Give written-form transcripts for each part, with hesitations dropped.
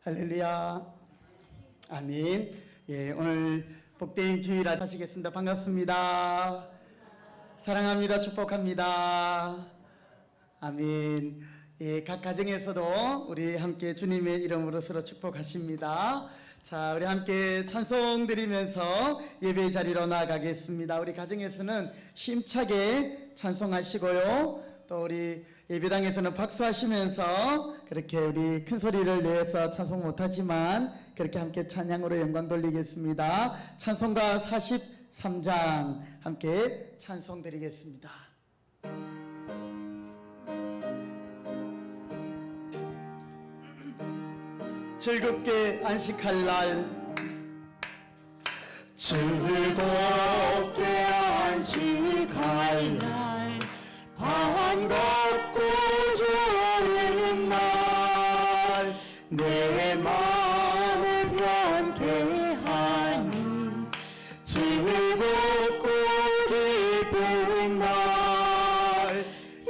할렐루야. 아멘. 예, 오늘 복된 주일 하시겠습니다. 반갑습니다. 사랑합니다. 축복합니다. 아멘. 예, 각 가정에서도 우리 함께 주님의 이름으로 서로 축복하십니다. 자, 우리 함께 찬송 드리면서 예배 자리로 나아가겠습니다. 우리 가정에서는 힘차게 찬송하시고요. 또 우리 예배당에서는 박수하시면서 그렇게 우리 큰 소리를 내서 찬송 못하지만 그렇게 함께 찬양으로 영광 돌리겠습니다. 찬송가 43장 함께 찬송 드리겠습니다. 즐겁게 안식할 날, 즐겁게 안식할 날, 반갑고 좋은 날, 내 마음을 편케 하니 즐겁고 기쁜 날, 이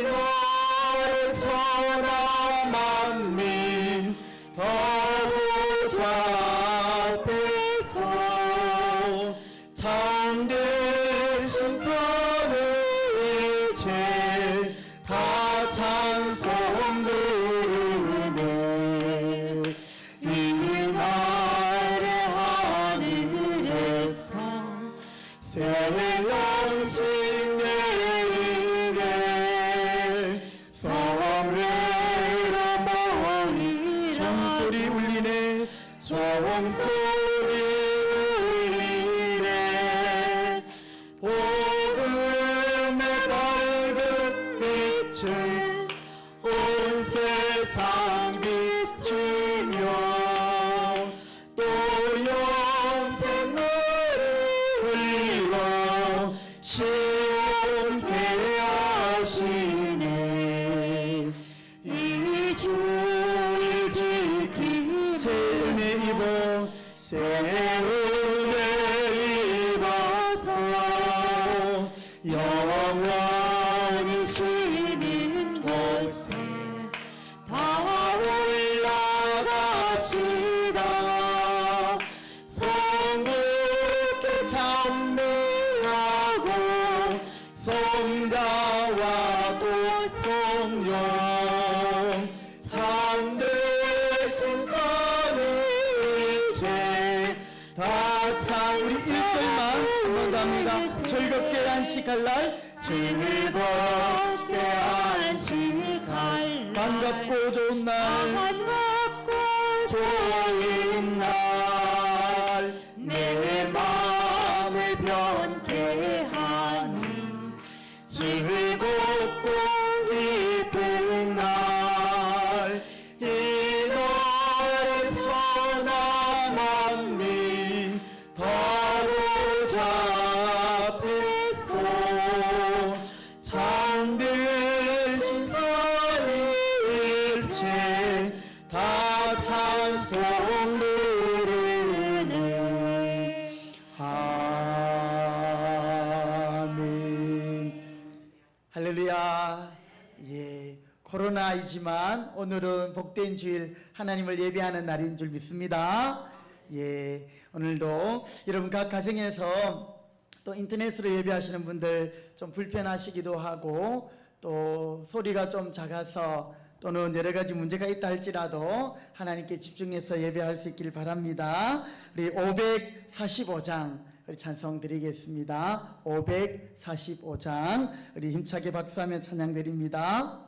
노래 천하 만민 더보좌 앞에서 참되신 선을 일체 다 찬송 부르네. 이날의 하늘에서 새 영신 내리네. 성례로 모이라. 종소리 울리네. 종소리 울리네. 복음의 밝은 빛은 온 세상 비추며 또 영생을 흘러 시온케 하시네. 이 주를 지키 새 은혜 입어 새 은혜 입어서 영원히 쉬는 곳에 다 올라갑시다. 성부께 찬미하고 성자와 또 성령 참되신 선을 일체 다 우리 1절만 한번 더 합니다. 즐겁게 안식할 날, 즐겁게 안식할 날, 반갑고 좋은 날, 반갑고 좋은 날, 내 마음을 편케 하니 즐겁고 기쁜 날, 이 노래 천하 만민 더보좌 앞에서 참되신 선을 일체 다 찬송 부르네. 아멘. 할렐루야. 예, 코로나이지만 오늘은 복된 주일 하나님을 예배하는 날인 줄 믿습니다. 예, 오늘도 여러분 각 가정에서 또 인터넷으로 예배하시는 분들 좀 불편하시기도 하고 또 소리가 좀 작아서 또는 여러 가지 문제가 있다 할지라도 하나님께 집중해서 예배할 수 있길 바랍니다. 우리 545장 우리 찬송 드리겠습니다. 545장 우리 힘차게 박수하며 찬양 드립니다.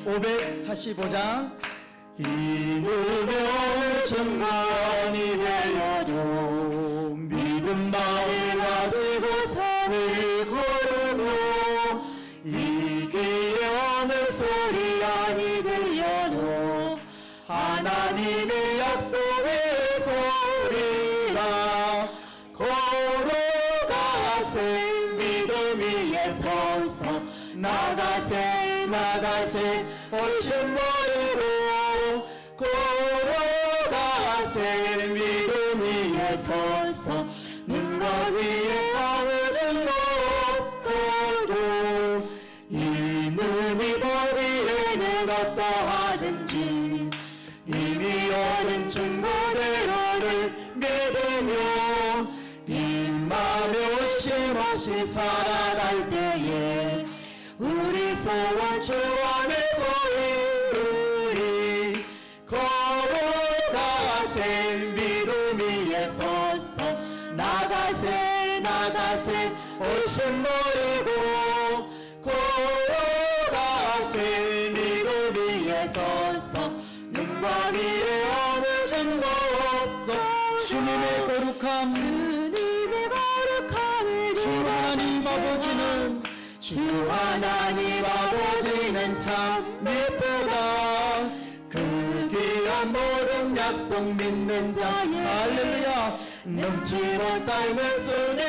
545장 이 무명 순간이 되어도 믿음만을 가지고 산을 걸으며 이 귀에 없는 소리 아니 들려도 하나님의 약속의 소리라. 걸어가세 믿음 위에 서서 나가세 나가세 오신 머리로 걸어가세 믿음 위에 서서 눈과 위에 아무 증거 없어 것도 하든지 이미 얻은 증거대로를 믿으며 이 맘에 오심없이 살아갈 때에 우리 소원 주 안에서 이루리. 걸어가세 믿음 위에 서서 나가세 나가세 오심 버리고 걸어가세 믿음 위에 서서 능력 위에 아무 증거 없어. 주님의 거룩함, 주님의 거룩함을 주 하나님 아버지는 주 하나님 아버지는 참 예쁘다. 그 귀한 모든 약속 믿는 자의 할렐루야. 넘치는 딸면 손에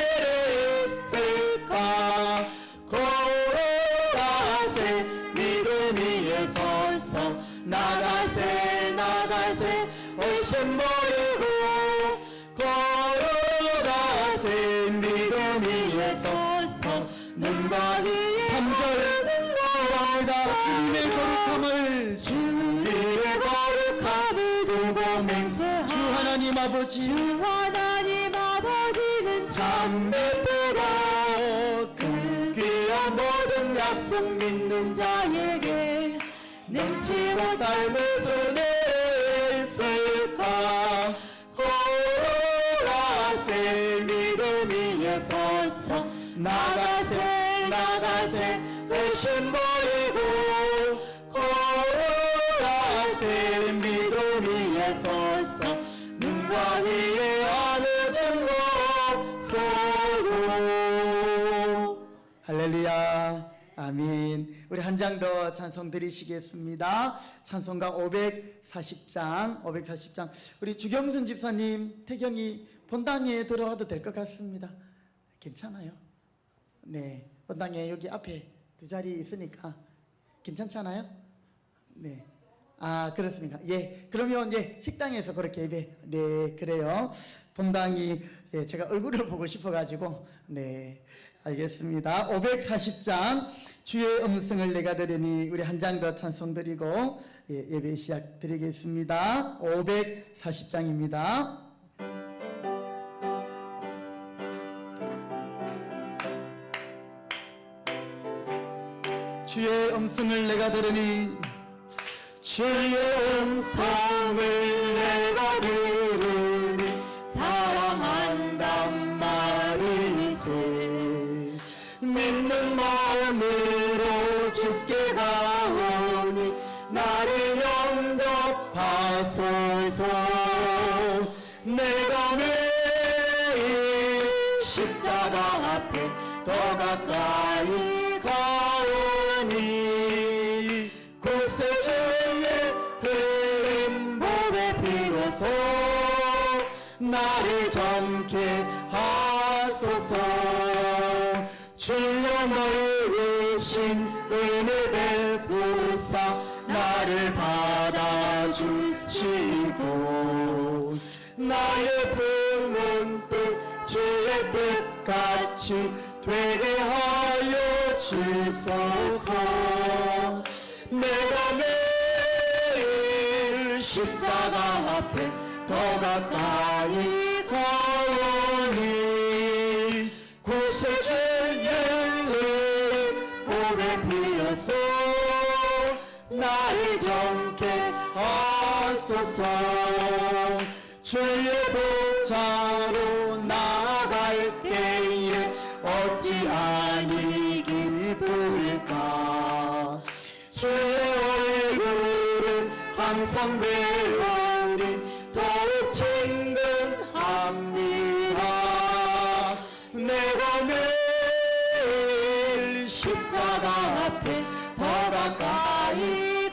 있을까. 걸어가세 믿음 위에 서서 나가세 나가세 의심 버리고 걸어가세 믿음 위에 서서 능력 위에 3절 주님의 거룩함을 주님의 거룩함을 두고 주 맹세하라. 하나님 아버지 주 하나님 아버지는 참 예쁘다. 그 귀한 모든 약속 믿는 자에게 넘치고 닮은 손에 있을까. 걸어가세 믿음 위에 서서 나가세 나가세 의심 버리고 걸어가세 믿음 위에 서서 능력 위에 아무 증거 없어요. 할렐루야. 아멘. 우리 한 장 더 찬송 드리시겠습니다. 찬송가 540장. 우리 주경순 집사님 태경이 본당에 들어와도 될 것 같습니다. 괜찮아요? 네, 본당에 여기 앞에 두 자리 있으니까 괜찮잖아요? 네. 아, 그렇습니까? 예. 그러면 이제 식당에서 그렇게 예배. 네, 그래요. 본당이 예, 제가 얼굴을 보고 싶어가지고 네. 알겠습니다. 540장 주의 음성을 내가 들으니 우리 한 장 더 찬송 드리고 예, 예배 시작 드리겠습니다. 540장입니다. 주의 음성을 내가 들으니 주의 음성을 내가 들으니 사랑한단 말이세. 믿는 마음으로 주께 가오니 나를 영접하소서. 내가 매일 십자가 앞에 더 가까이 가오니 곳에 주의 흘린 몸의 피로소 나를 정케 하소서. 주여 넓으신 은혜 베푸사 나를 받아주시고 나의 품은 뜻 주의 뜻같이 되게 하여 주소서. 내가 매일 십자가 앞에 더 가까이 가오니 구세 주의 몸에 피어서 나를 정케 하소서. 주의 보좌로 나아갈 때에 어찌 아니 기쁠까. 주의 얼굴을 항상 배우니 더욱 친근합니다. 내가 매일 십자가 앞에 더 가까이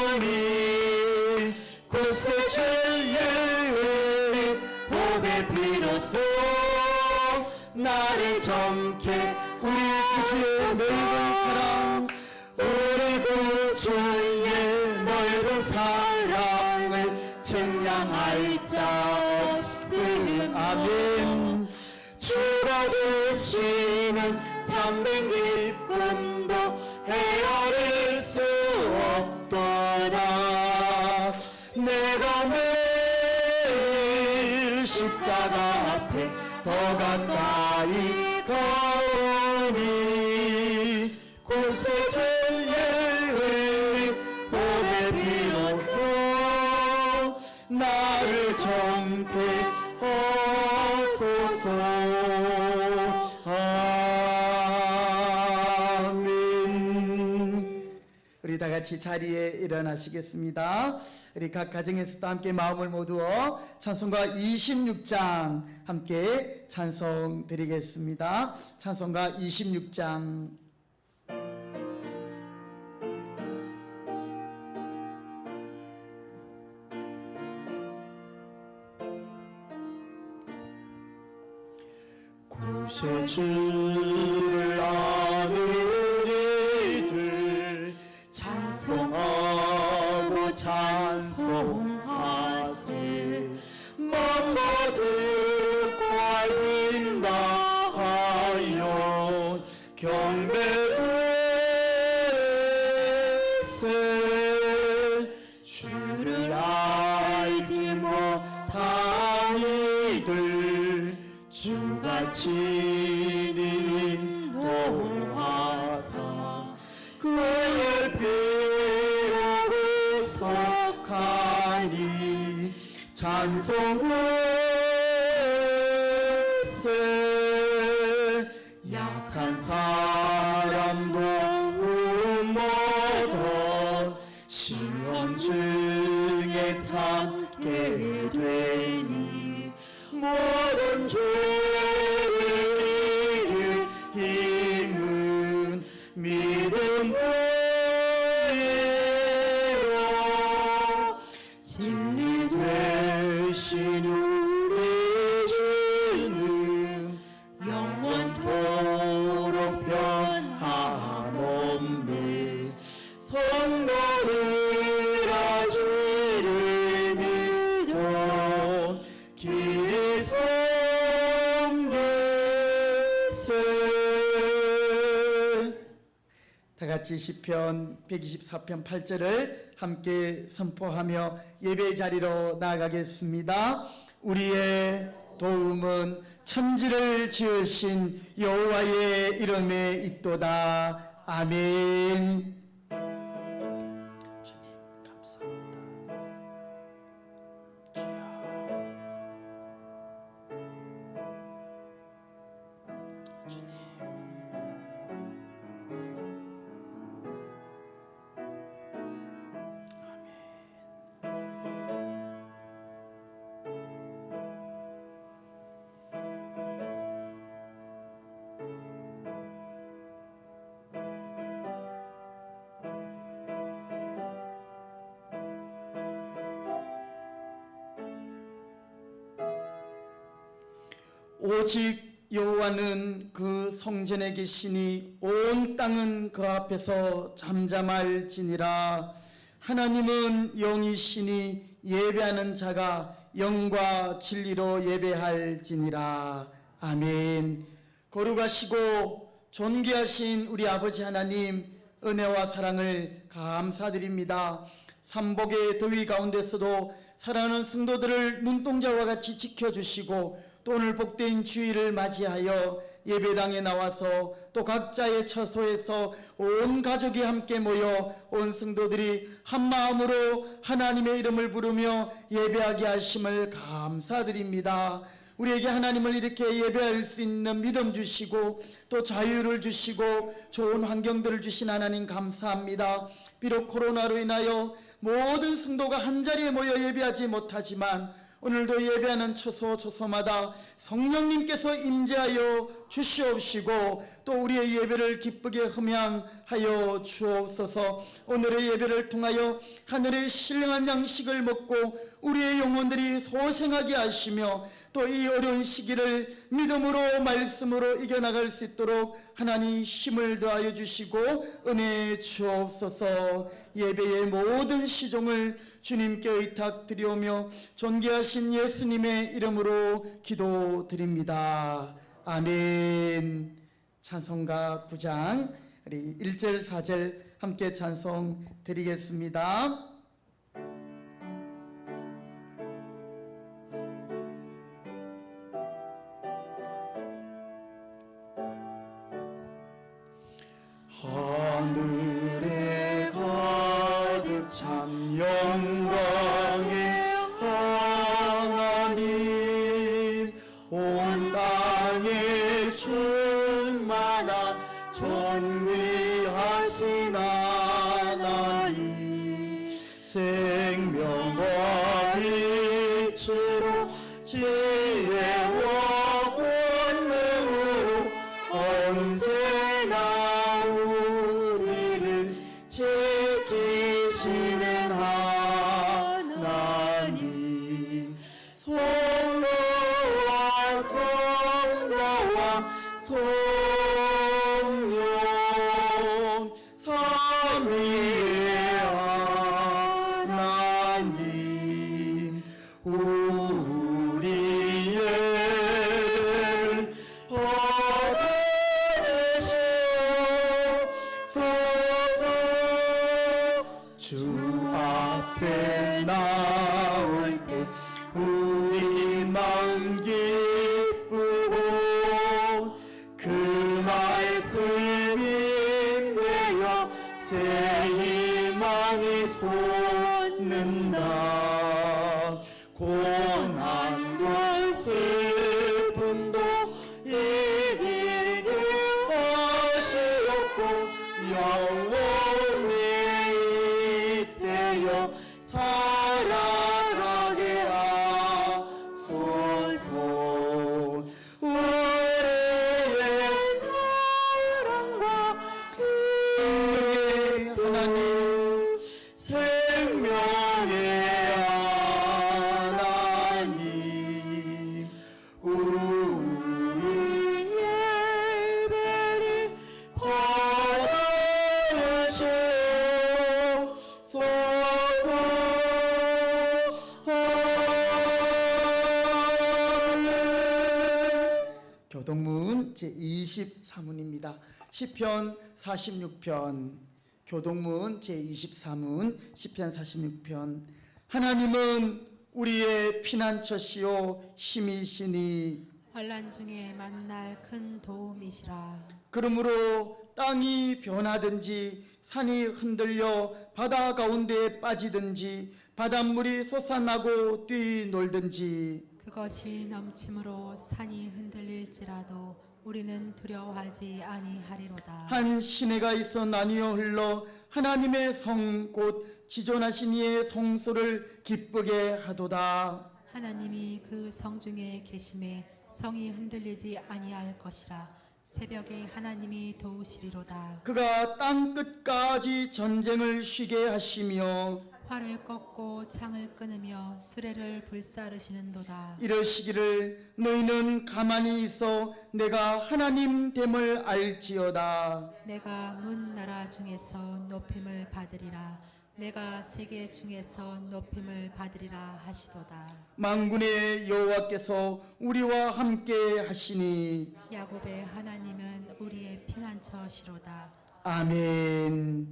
가오니 구세 주의 흘린 몸의 피로써 나를 정케 우리 구주의 넓은 사랑 우리 구주의 넓은 사랑을 증량할 자 없음. 아멘. 주가 주시는 참된 기쁨도 헤아릴 수 우리 다 같이 자리에 일어나시겠습니다. 우리 각 가정에서도 함께 마음을 모두어 찬송가 26장 함께 찬송 드리겠습니다. 찬송가 26장. 구세주를 아는 이들 찬송하고 찬송하세. 만모두가 인다하여 경배하세. 주를 알지 못한 이들 주같이 인도하사 그의 피로 속하니 찬송하세. 약한 사람도 모든 시험 중에 참게 되니 모든 죄를 이길 힘은 믿음으로 진리 되신 우리 주는 영원토록 변함없네. 성도들아 주를 믿어 길이 섬기세. 다 같이 시편 124편 8절을 함께 선포하며 예배 자리로 나아가겠습니다. 우리의 도움은 천지를 지으신 여호와의 이름에 있도다. 아멘. 주님 감사합니다. 주님. 오직 여호와는 그 성전에 계시니 온 땅은 그 앞에서 잠잠할지니라. 하나님은 영이시니 예배하는 자가 영과 진리로 예배할지니라. 아멘. 거룩하시고 존귀하신 우리 아버지 하나님, 은혜와 사랑을 감사드립니다. 삼복의 더위 가운데서도 사랑하는 성도들을 눈동자와 같이 지켜주시고 또 오늘 복된 주일을 맞이하여 예배당에 나와서 또 각자의 처소에서 온 가족이 함께 모여 온 성도들이 한 마음으로 하나님의 이름을 부르며 예배하게 하심을 감사드립니다. 우리에게 하나님을 이렇게 예배할 수 있는 믿음 주시고 또 자유를 주시고 좋은 환경들을 주신 하나님 감사합니다. 비록 코로나로 인하여 모든 성도가 한자리에 모여 예배하지 못하지만 오늘도 예배하는 처소마다 성령님께서 임재하여 주시옵시고 또 우리의 예배를 기쁘게 흠양하여 주옵소서. 오늘의 예배를 통하여 하늘의 신령한 양식을 먹고 우리의 영혼들이 소생하게 하시며 또 이 어려운 시기를 믿음으로 말씀으로 이겨나갈 수 있도록 하나님 힘을 더하여 주시고 은혜 주옵소서. 예배의 모든 시종을 주님께 의탁드리오며 존귀하신 예수님의 이름으로 기도드립니다. 아멘. 찬송가 9장 우리 1절 4절 함께 찬송 드리겠습니다. 하늘에 가득 참 영광의 하나님, 온 땅에 충만한 존귀하신 하나님, 생명과 빛으로 지혜와 권능으로 언제나 우리를 지키시는 하나님, 성령과 성자와 성령 삼위의 하나님, 우리의 받아주시옵소서. 주 앞에 나올 때 우리 마음 기쁘고 그 말씀이 되어 새 희망이 솟는다. 고난도 슬픔도 이기게 하시옵고 영원히 이때여 살아가게 하소서. 우리의 사랑과 긍휼의 하나님, 생명의 하나님, 우리의 예배를 받아주시옵소서. 교동문 제23문입니다. 시편 46편, 교동문 제23문 시편 46편. 하나님은 우리의 피난처시요 힘이시니 환난 중에 만날 큰 도움이시라. 그러므로 땅이 변하든지 산이 흔들려 바다 가운데에 빠지든지 바닷물이 솟아나고 뛰놀든지 그것이 넘침으로 산이 흔들릴지라도 우리는 두려워하지 아니하리로다. 한 시내가 있어 나뉘어 흘러 하나님의 성 곧 지존하신 이의 성소를 기쁘게 하도다. 하나님이 그 성 중에 계심에 성이 흔들리지 아니할 것이라. 새벽에 하나님이 도우시리로다. 그가 땅 끝까지 전쟁을 쉬게 하시며 활을 꺾고 창을 끊으며 수레를 불사르시는도다. 이러시기를 너희는 가만히 있어 내가 하나님 됨을 알지어다. 내가 문 나라 중에서 높임을 받으리라. 내가 세계 중에서 높임을 받으리라 하시도다. 만군의 여호와께서 우리와 함께 하시니 야곱의 하나님은 우리의 피난처시로다. 아멘.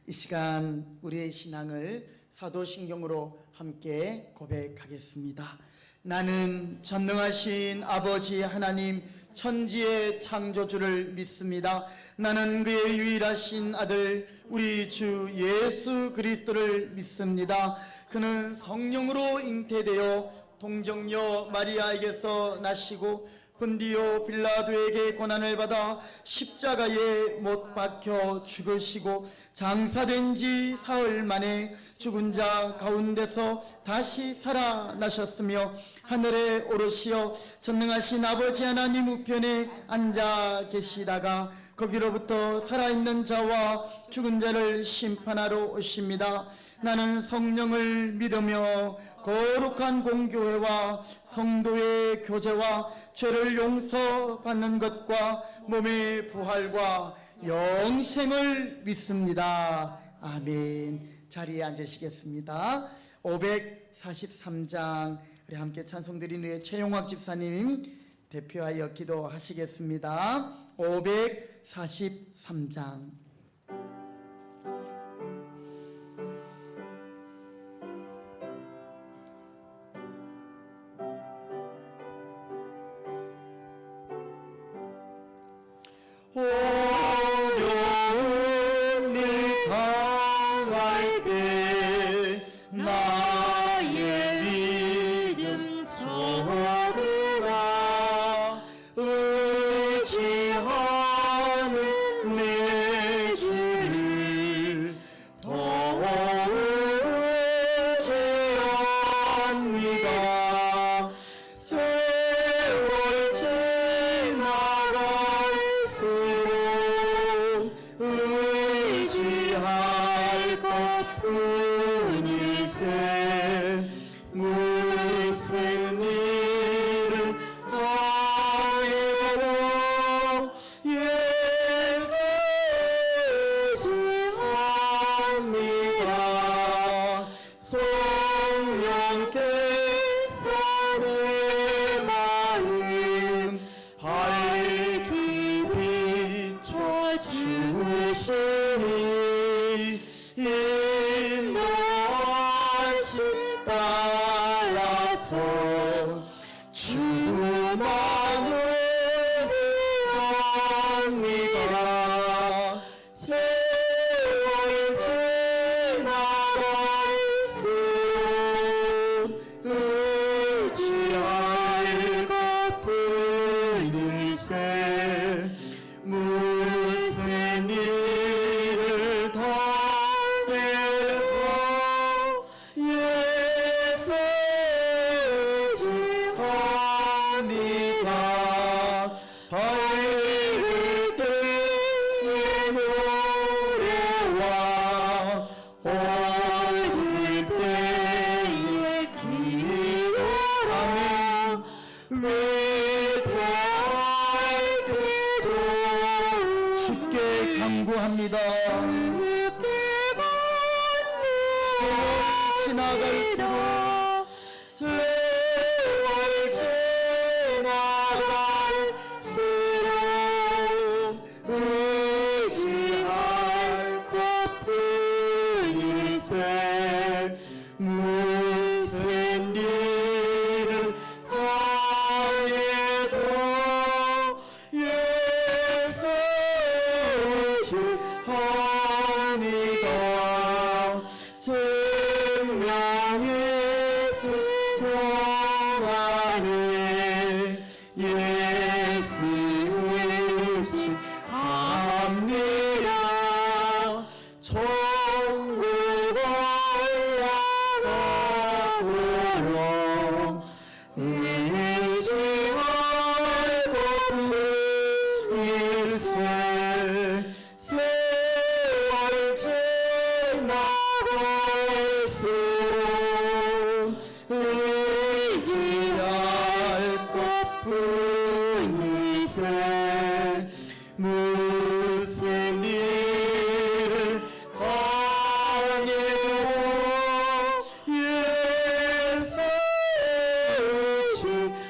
이 시간 우리의 신앙을 사도신경으로 함께 고백하겠습니다. 나는 전능하신 아버지 하나님 천지의 창조주를 믿습니다. 나는 그의 유일하신 아들 우리 주 예수 그리스도를 믿습니다. 그는 성령으로 잉태되어 동정녀 마리아에게서 나시고 본디오 빌라도에게 고난을 받아 십자가에 못 박혀 죽으시고 장사된 지 사흘 만에 죽은 자 가운데서 다시 살아나셨으며 하늘에 오르시어 전능하신 아버지 하나님 우편에 앉아 계시다가 거기로부터 살아있는 자와 죽은 자를 심판하러 오십니다. 나는 성령을 믿으며 거룩한 공교회와 성도의 교제와 죄를 용서받는 것과 몸의 부활과 영생을 믿습니다. 아멘. 자리에 앉으시겠습니다. 543장 우리 함께 찬송드리는 후에 최용학 집사님 대표하여 기도하시겠습니다. 543장. 어려운 일 당할 때 나의 믿음 저그가 의지하는 내 주시니 인도하심 따라서 주만 의지합니다. 세월 지나갈수록 의지할 것뿐 일세 무슨 일을 당해도 예수지합니다. 밝을 때의 노래와 어두울 때의 기도하며 외도할 때도 주께 간구합니다. 지나갈수록 세월 지나갈수록 의지할 것뿐 일세 무슨 일을 당해도 예수주합니다. 생명의 수평안에 예수 의지합니다. 천국 올라가도록 의지할 것뿐 일세 세월 지나갈수록 의지할 것뿐 일세 무슨 일을 당해도 예수주합니다.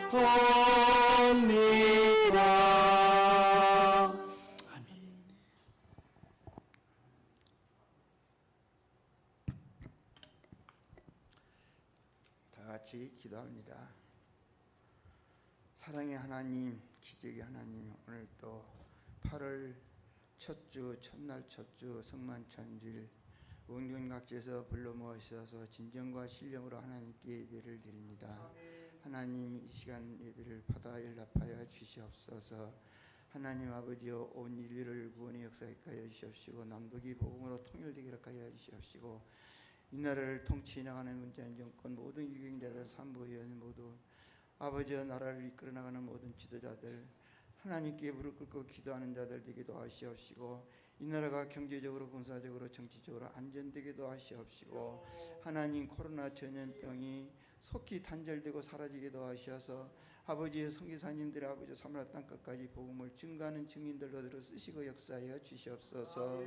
다 같이 기도합니다. 사랑의 하나님, 기적의 하나님, 오늘 또 8월 첫주 첫날 첫주 성만찬주일 원균 각지에서 불러 모으셔서 진정과 신령으로 하나님께 예배를 드립니다. 하나님, 이 시간 예배를 받아 연락하여 주시옵소서. 하나님 아버지여, 온 인류를 구원의 역사에 하여 주시옵시고 남북이 복음으로 통일되게 하여 주시옵시고 이 나라를 통치 나가는 문재인 정권 모든 유경자들 산부위원 모두 아버지여 나라를 이끌어 나가는 모든 지도자들 하나님께 무릎 꿇고 기도하는 자들 되기도 하시옵시고 이 나라가 경제적으로 군사적으로 정치적으로 안전되기도 하시옵시고 하나님 코로나 전염병이 속히 단절되고 사라지기도 하시어서 아버지의 선교사님들의 아버지 사마리아 땅끝까지 복음을 증거하는 증인들로 들어 쓰시고 역사하여 주시옵소서.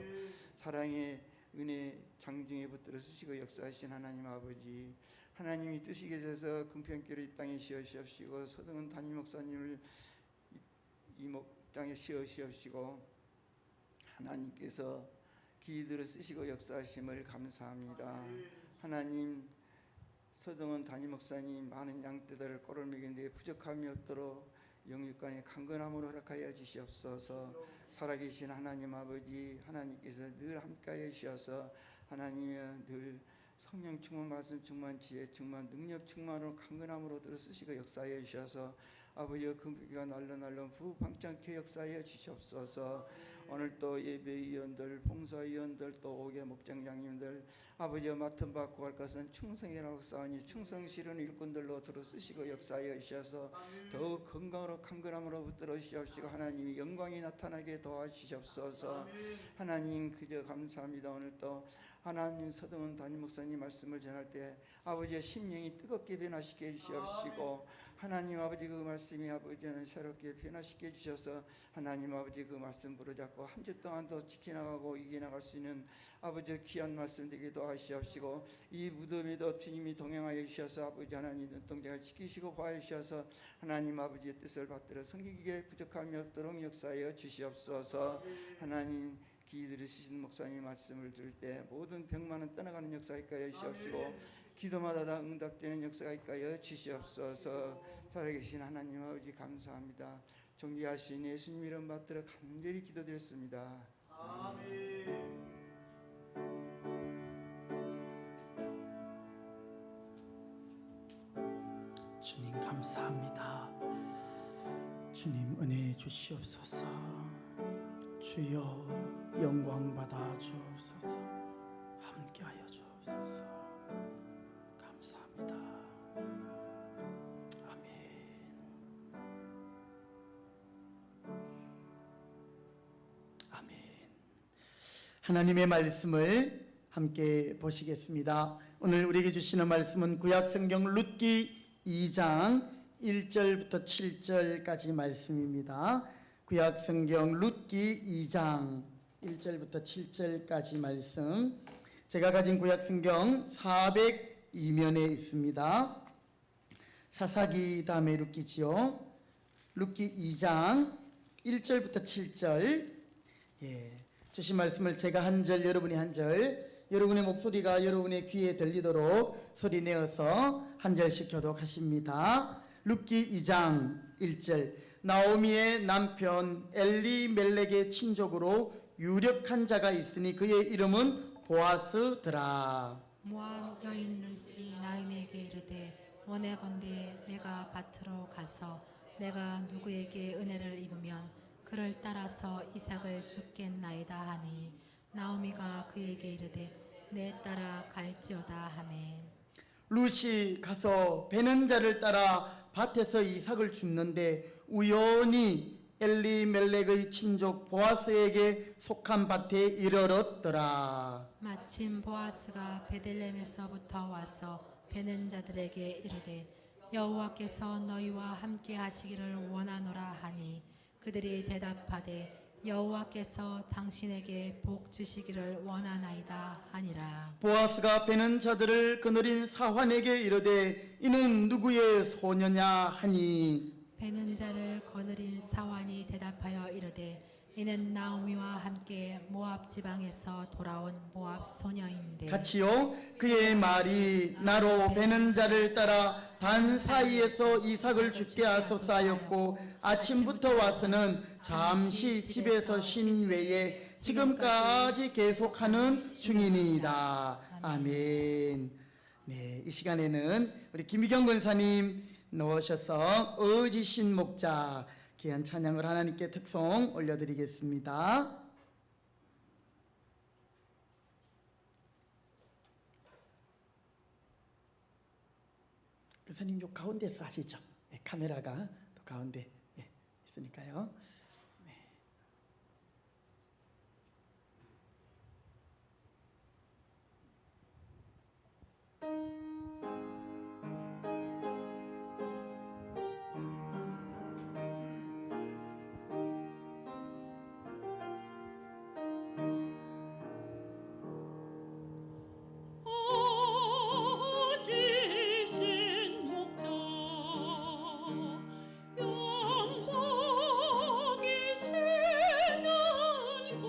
사랑의 은혜 장중에 붙들어 쓰시고 역사하신 하나님 아버지, 하나님이 뜻이 계셔서 금평교를 이 땅에 씌우시옵시고 서등은 담임 목사님을 이 목장에 씌우시옵시고 하나님께서 기들어 쓰시고 역사하심을 감사합니다. 하나님, 서등은 담임 목사님 많은 양떼들을 꼴을 먹이는데 부족함이 없도록 영육간의 강건함으로 허락하여 주시옵소서. 살아계신 하나님 아버지, 하나님께서 늘 함께하여 주셔서 하나님의 늘 성령 충만, 말씀 충만, 지혜 충만, 능력 충만으로 강건함으로 들어쓰시고 역사하여 주셔서 아버지의 금빛가 날로 부방창케 역사하여 주시옵소서. 오늘 또 예배위원들, 봉사위원들, 또 5개 목장장님들 아버지의 맡은 바 구할 것은 충성이라고 싸우니 충성실은 일꾼들로 들어쓰시고 역사하여 주셔서 더욱 건강으로 강건함으로 붙들어 주시옵시고 하나님이 영광이 나타나게 도와주시옵소서. 하나님 그저 감사합니다. 오늘 또 하나님 서등은 담임 목사님 말씀을 전할 때 아버지의 심령이 뜨겁게 변화시켜 주시옵시고 하나님 아버지 그 말씀이 아버지는 새롭게 변화시켜 주셔서 하나님 아버지 그 말씀 부르잡고 한 주 동안도 지켜나가고 이겨나갈 수 있는 아버지 귀한 말씀 되기도 하시옵시고 이 무덤에도 주님이 동행하여 주셔서 아버지 하나님 눈동자를 지키시고 보호해 주셔서 하나님 아버지의 뜻을 받들어 섬기기에 부족함이 없도록 역사하여 주시옵소서. 하나님 귀 들으시신 목사님 말씀을 들을 때 모든 병만은 떠나가는 역사가 있게 하여 주시옵시고 기도마다 다 응답되는 역사가 있게 하여 주시옵소서. 살아계신 하나님 아버지 감사합니다. 존귀하신 예수님 이름 받들어 간절히 기도드렸습니다. 아멘. 주님 감사합니다. 주님 은혜 주시옵소서. 주여 영광 받아 주옵소서. 함께하여 주옵소서. 감사합니다. 아멘. 하나님의 말씀을 함께 보시겠습니다. 오늘 우리에게 주시는 말씀은 구약성경 룻기 2장 1절부터 7절까지 말씀입니다. 구약성경 룻기 2장 1절부터 7절까지 말씀. 제가 가진 구약성경 402면에 있습니다. 사사기 다음에 룻기지요. 룻기 2장 1절부터 7절. 주신 말씀을 제가 한 절, 여러분이 한 절, 여러분의 목소리가 여러분의 귀에 들리도록 소리 내어서 한 절씩 교독하십니다. 룻기 2장 1절. 나오미의 남편 엘리멜렉의 친족으로 유력한 자가 있으니 그의 이름은 보아스더라. 모압 여인 룻이 나오미에게 이르되 원하건대 내가 밭으로 가서 내가 누구에게 은혜를 입으면 그를 따라서 이삭을 줍겠나이다 하니 나오미가 그에게 이르되 내 따라 갈지어다 하매 룻이 가서 베는 자를 따라 밭에서 이삭을 줍는데 우연히 엘리멜렉의 친족 보아스에게 속한 밭에 이르렀더라. 마침 보아스가 베들레헴에서부터 와서 베는 자들에게 이르되 여호와께서 너희와 함께 하시기를 원하노라 하니 그들이 대답하되 여호와께서 당신에게 복 주시기를 원하나이다 하니라. 보아스가 베는 자들을 거느린 사환에게 이르되 이는 누구의 소녀냐 하니 베는 자를 거느린 사환이 대답하여 이르되 이는 나오미와 함께 모압 지방에서 돌아온 모압 소녀인데 같이요. 그의 말이 나로 베는 자를 따라 단 사이에서 이삭을 죽게 하소서 하였고 아침부터 와서는 잠시 집에서 쉰 외에 지금까지 계속하는 중이니이다. 아멘. 네, 이 시간에는 우리 김희경 권사님 나오셔서 어지신 목자 귀한 찬양을 하나님께 특송 올려드리겠습니다. 교사님 요 가운데서 하시죠. 네, 카메라가 또 가운데 있으니까요. 어지신 목자 영목이 쉬는 곳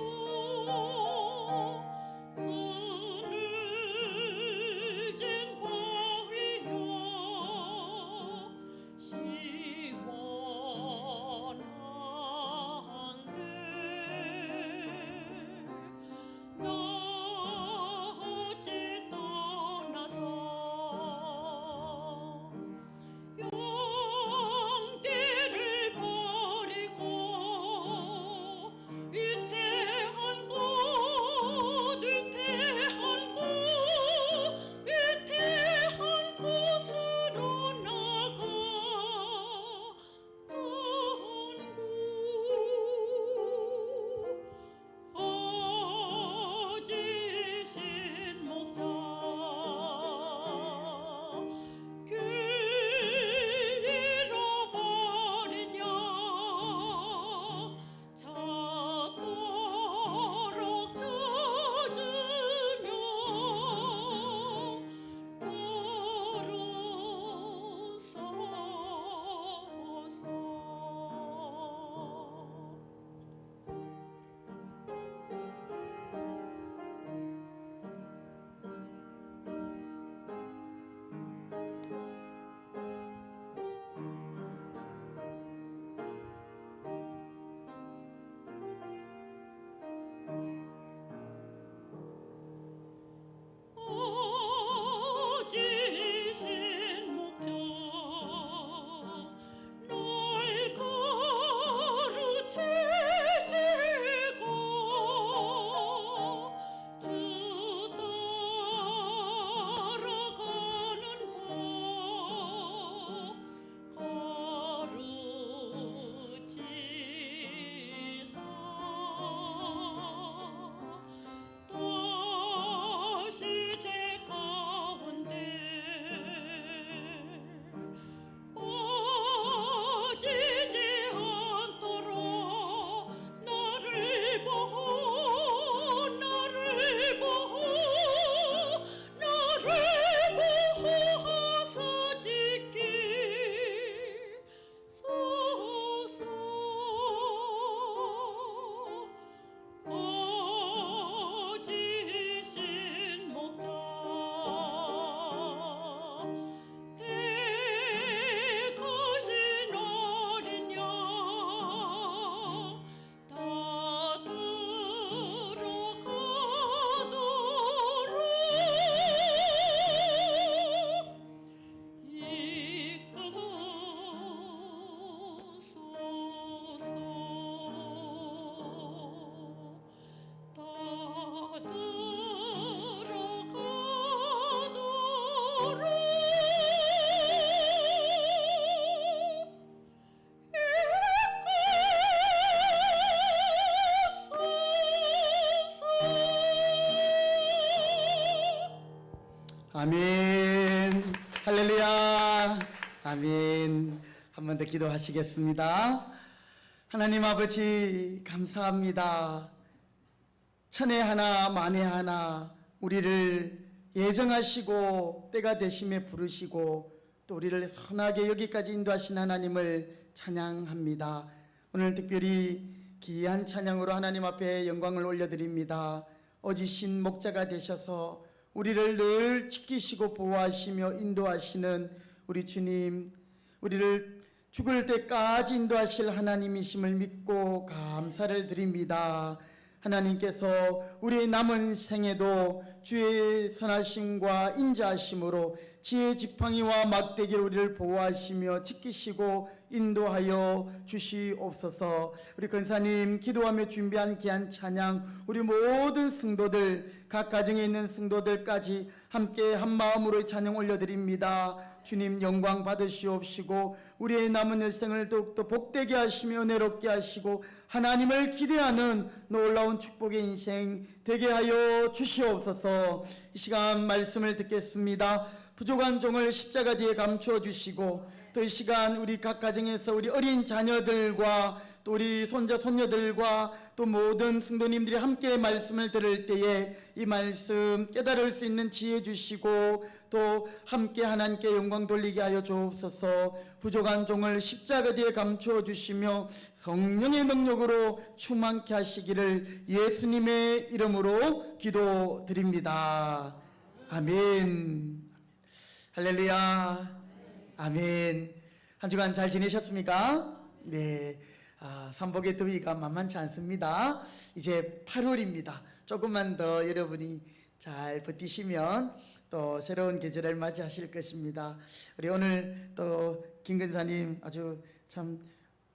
그늘진 아멘. 할렐루야. 아멘. 한 번 더 기도하시겠습니다. 하나님 아버지 감사합니다. 천에 하나 만에 하나 우리를 예정하시고 때가 되심에 부르시고 또 우리를 선하게 여기까지 인도하신 하나님을 찬양합니다. 오늘 특별히 귀한 찬양으로 하나님 앞에 영광을 올려드립니다. 어지신 목자가 되셔서 우리를 늘 지키시고 보호하시며 인도하시는 우리 주님, 우리를 죽을 때까지 인도하실 하나님이심을 믿고 감사를 드립니다. 하나님께서 우리의 남은 생에도 주의 선하심과 인자하심으로 지혜 지팡이와 막대기로 우리를 보호하시며 지키시고 인도하여 주시옵소서. 우리 권사님 기도하며 준비한 귀한 찬양, 우리 모든 성도들, 각 가정에 있는 성도들까지 함께 한 마음으로 찬양 올려드립니다. 주님 영광 받으시옵시고 우리의 남은 일생을 더욱더 복되게 하시며 은혜롭게 하시고 하나님을 기대하는 놀라운 축복의 인생 되게 하여 주시옵소서. 이 시간 말씀을 듣겠습니다. 부족한 종을 십자가 뒤에 감추어 주시고 또 이 시간 우리 각 가정에서 우리 어린 자녀들과 또 우리 손자 손녀들과 또 모든 성도님들이 함께 말씀을 들을 때에 이 말씀 깨달을 수 있는 지혜 주시고 또 함께 하나님께 영광 돌리게 하여 주옵소서. 부족한 종을 십자가 뒤에 감추어 주시며 성령의 능력으로 충만케 하시기를 예수님의 이름으로 기도드립니다. 아멘. 할렐루야. 아멘. 한 주간 잘 지내셨습니까? 네. 삼복의 더위가 만만치 않습니다. 이제 8월입니다. 조금만 더 여러분이 잘 버티시면 또 새로운 계절을 맞이하실 것입니다. 우리 오늘 또 김근사님 아주 참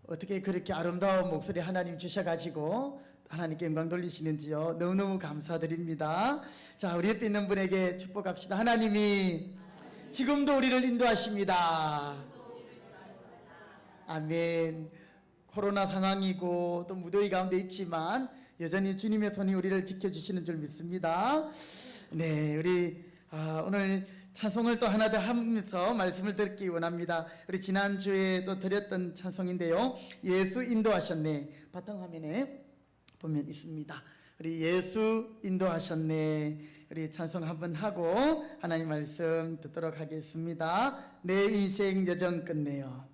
어떻게 그렇게 아름다운 목소리 하나님 주셔가지고 하나님께 영광 돌리시는지요. 너무너무 감사드립니다. 자, 우리 옆에 있는 분에게 축복합시다. 하나님이 지금도 우리를 인도하십니다. 아멘. 코로나 상황이고 또 무더위 가운데 있지만 여전히 주님의 손이 우리를 지켜주시는 줄 믿습니다. 네, 우리 오늘 찬송을 또 하나 더 하면서 말씀을 듣기 원합니다. 우리 지난주에 또 드렸던 찬송인데요. 예수 인도하셨네. 바탕화면에 보면 있습니다. 우리 예수 인도하셨네. 우리 찬송 한번 하고 하나님 말씀 듣도록 하겠습니다. 내 인생 여정 끝내요.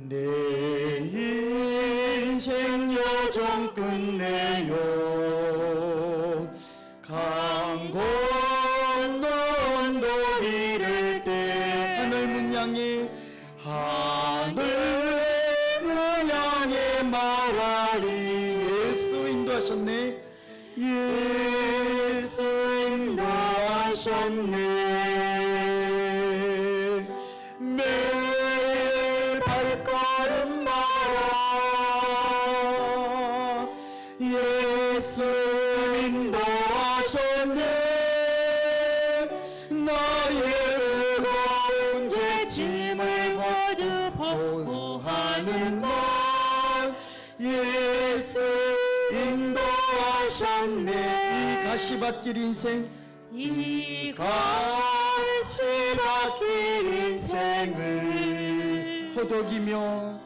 내 인생 여정 끝내요. 강 건너 언덕 이를 때 하늘 문 향해 말하리. 예수 인도하셨네. 예수 인도하셨네. 매일 발걸음마다 예수 인도하셨네. 나의 무거운 죄짐을 모두 보호하는 말 예수 인도하셨네. 이 가시밭길 인생 이 가시밭길 인생을 호독이며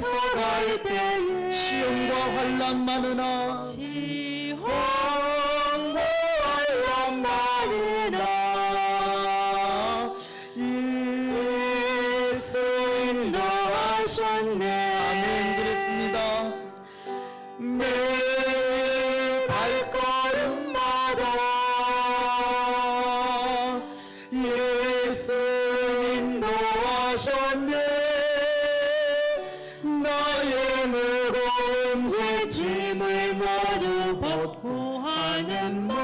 서갈 때 시험과 환난 많으나 시험과 환난 많으나 예수 인도하셨네. 아멘. 그랬습니다. 매일 발걸음마다 예수 인도하셨네. 나의 무거운 죄짐을 모두 벗고 하는 말